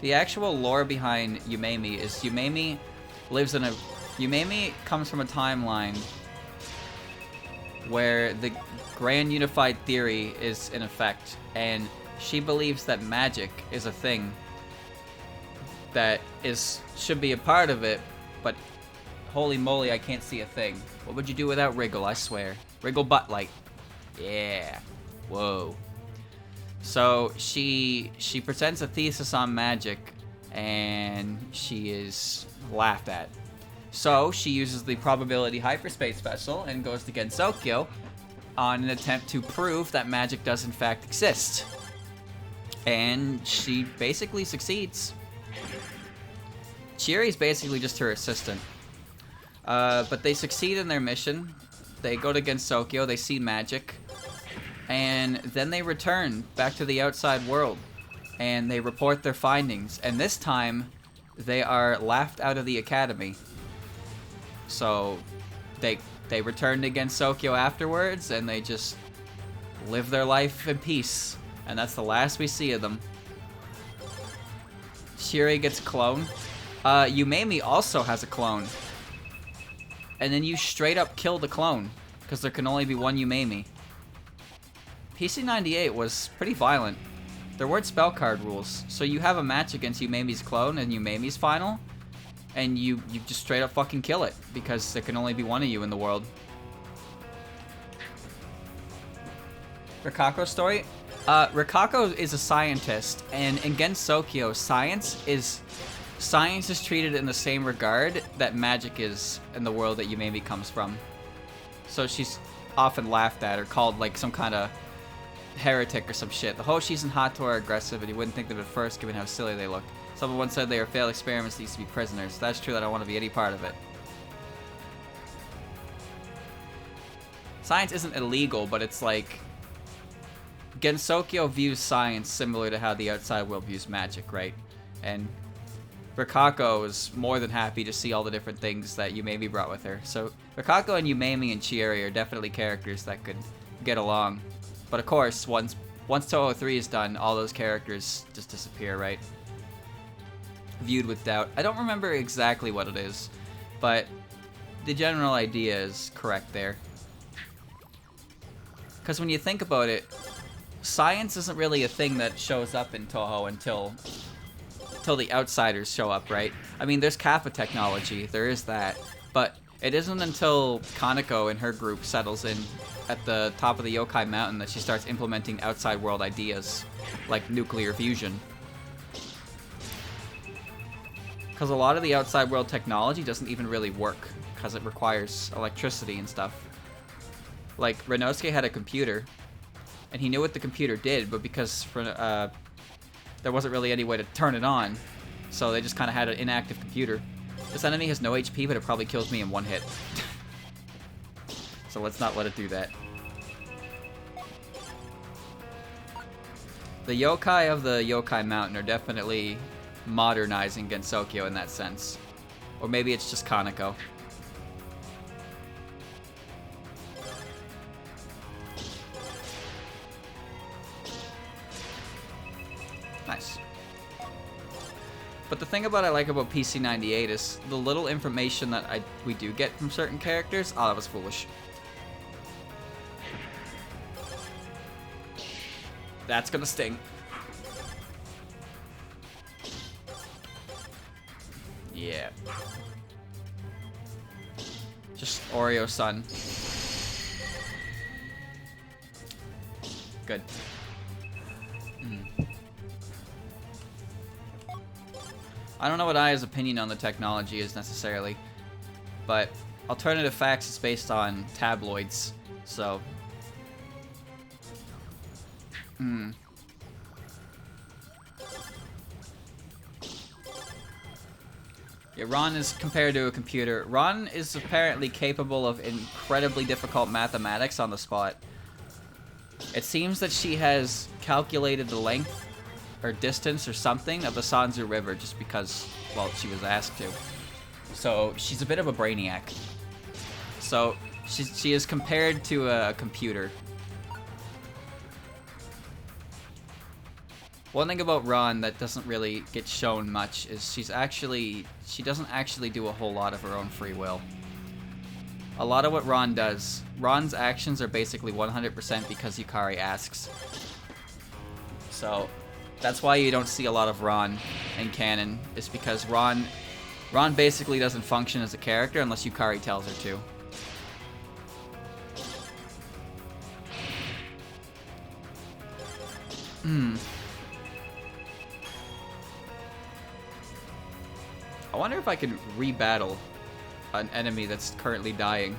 The actual lore behind Yumeimi is Yumeimi lives in a... Yumeimi comes from a timeline where the Grand Unified Theory is in effect, and she believes that magic is a thing that should be a part of it, but holy moly, I can't see a thing. What would you do without Wriggle, I swear. Wriggle butt light. Yeah. Whoa. So she presents a thesis on magic, and she is laughed at. So she uses the probability hyperspace vessel and goes to Gensokyo on an attempt to prove that magic does in fact exist. And she basically succeeds. Chieri's basically just her assistant. But they succeed in their mission. They go to Gensokyo, they see magic, and then they return back to the outside world, and they report their findings, and this time, they are laughed out of the academy. So, they return to Gensokyo afterwards, and they just live their life in peace, and that's the last we see of them. Chieri gets a clone. Yumeimi also has a clone. And then you straight up kill the clone, because there can only be one Yumeimi. PC98 was pretty violent. There weren't spell card rules, so you have a match against Yumeimi's clone and Yumeimi's final, and you just straight up fucking kill it, because there can only be one of you in the world. Rikako's story? Rikako is a scientist, and in Gensokyo, science is treated in the same regard that magic is in the world that Yumeimi comes from. So she's often laughed at or called like some kind of heretic or some shit. The Hoshis and Hato are aggressive, and you wouldn't think them at first given how silly they look. Someone once said they are failed experiments that used to be prisoners. That's true, that I don't want to be any part of it. Science isn't illegal, but it's like... Gensokyo views science similar to how the outside world views magic, right? And Rikako is more than happy to see all the different things that Yumeimi brought with her. So Rikako and Yumeimi and Chieri are definitely characters that could get along. But of course, once Toho 3 is done, all those characters just disappear, right? Viewed with doubt. I don't remember exactly what it is, but the general idea is correct there. Because when you think about it, science isn't really a thing that shows up in Toho until the outsiders show up, right? I mean, there's Kappa technology, there is that, but it isn't until Kaneko and her group settles in at the top of the Yokai Mountain that she starts implementing outside world ideas, like nuclear fusion. Because a lot of the outside world technology doesn't even really work, because it requires electricity and stuff. Like, Renosuke had a computer, and he knew what the computer did, but because there wasn't really any way to turn it on, so they just kind of had an inactive computer. This enemy has no HP, but it probably kills me in one hit. So let's not let it do that. The yokai of the Yokai Mountain are definitely modernizing Gensokyo in that sense. Or maybe it's just Kaneko. Nice. But the thing about I like about PC98 is the little information that we do get from certain characters. Oh, that was foolish. That's gonna sting. Yeah. Just Oreo-san. Good. I don't know what Aya's opinion on the technology is necessarily, but alternative facts is based on tabloids, so... Yeah, Ron is compared to a computer. Ron is apparently capable of incredibly difficult mathematics on the spot. It seems that she has calculated the length or distance or something of the Sanzu River just because, well, she was asked to. So she's a bit of a brainiac. So she is compared to a computer. One thing about Ron that doesn't really get shown much is she doesn't actually do a whole lot of her own free will. A lot of what Ron does, Ron's actions are basically 100% because Yukari asks. So that's why you don't see a lot of Ron in canon, is because Ron basically doesn't function as a character unless Yukari tells her to. I wonder if I can re-battle an enemy that's currently dying.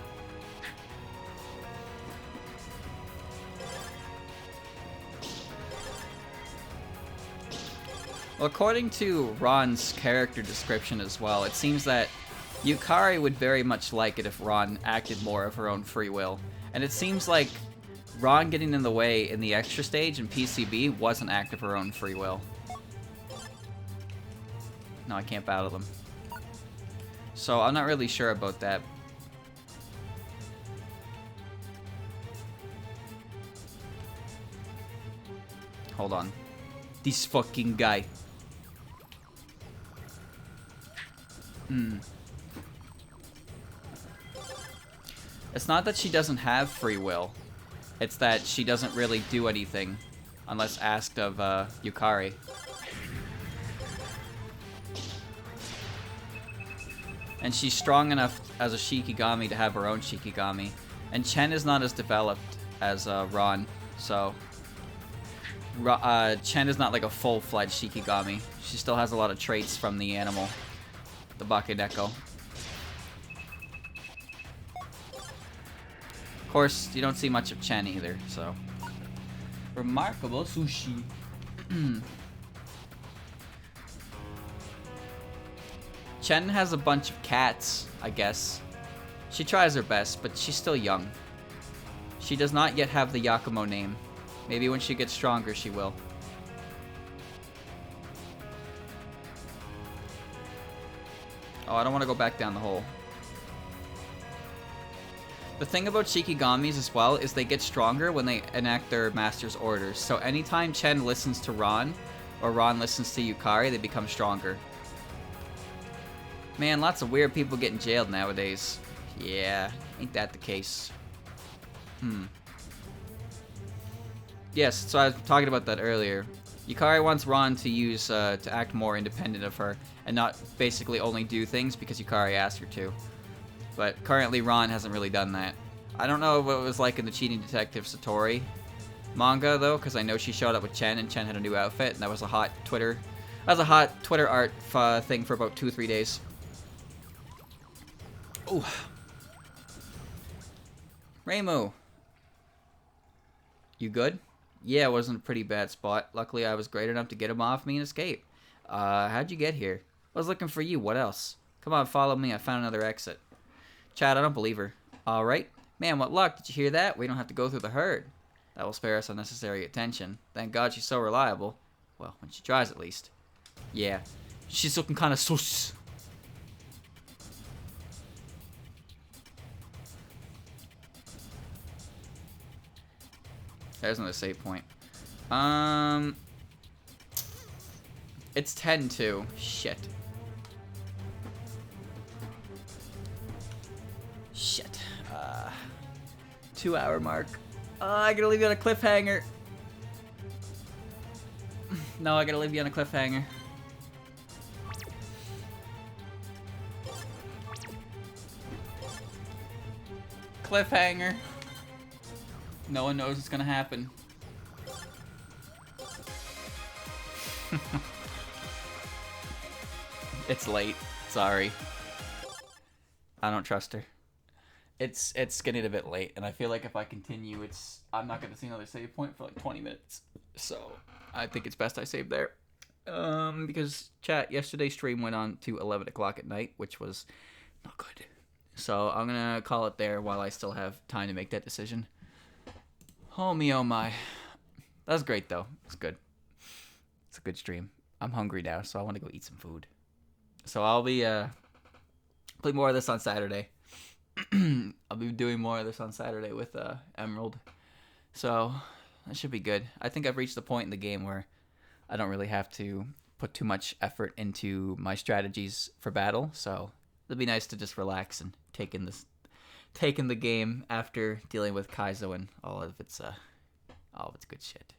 Well, according to Ron's character description as well, it seems that Yukari would very much like it if Ron acted more of her own free will. And it seems like Ron getting in the way in the extra stage in PCB was an act of her own free will. No, I can't battle them. So I'm not really sure about that. Hold on. This fucking guy. It's not that she doesn't have free will. It's that she doesn't really do anything unless asked of Yukari. And she's strong enough as a Shikigami to have her own Shikigami. And Chen is not as developed as Ron, so... Chen is not like a full-fledged Shikigami. She still has a lot of traits from the animal, the Bakeneko. Of course, you don't see much of Chen either, so... Remarkable sushi. Chen has a bunch of cats, I guess. She tries her best, but she's still young. She does not yet have the Yakumo name. Maybe when she gets stronger, she will. Oh, I don't want to go back down the hole. The thing about Shikigamis as well is they get stronger when they enact their master's orders. So anytime Chen listens to Ron, or Ron listens to Yukari, they become stronger. Man, lots of weird people getting jailed nowadays. Yeah, ain't that the case? Yes, so I was talking about that earlier. Yukari wants Ron to use, to act more independent of her, and not basically only do things because Yukari asked her to. But currently Ron hasn't really done that. I don't know what it was like in the Cheating Detective Satori manga, though, because I know she showed up with Chen, and Chen had a new outfit, and that was a hot Twitter art thing for about 2-3 days. Ooh. Reimu. You good? Yeah, it wasn't a pretty bad spot. Luckily, I was great enough to get him off me and escape. How'd you get here? I was looking for you. What else? Come on, follow me. I found another exit. Chad, I don't believe her. Alright. Man, what luck. Did you hear that? We don't have to go through the herd. That will spare us unnecessary attention. Thank God she's so reliable. Well, when she tries, at least. Yeah. She's looking kind of sus. There's another save point. It's 10 too. Shit. Shit. 2 hour mark. I gotta leave you on a cliffhanger. No, I gotta leave you on a cliffhanger. Cliffhanger. No one knows what's gonna happen. It's late. Sorry. I don't trust her. It's getting a bit late, and I feel like if I continue, I'm not gonna see another save point for like 20 minutes. So I think it's best I save there. Because chat, yesterday's stream went on to 11 o'clock at night, which was not good. So I'm gonna call it there while I still have time to make that decision. Oh me, oh my. That was great though. It's good. It's a good stream. I'm hungry now, so I want to go eat some food. So I'll be play more of this on Saturday. I'll be doing more of this on Saturday with Emerald. So that should be good. I think I've reached the point in the game where I don't really have to put too much effort into my strategies for battle. So it'll be nice to just relax and take in the game after dealing with Kaizo and all of its good shit.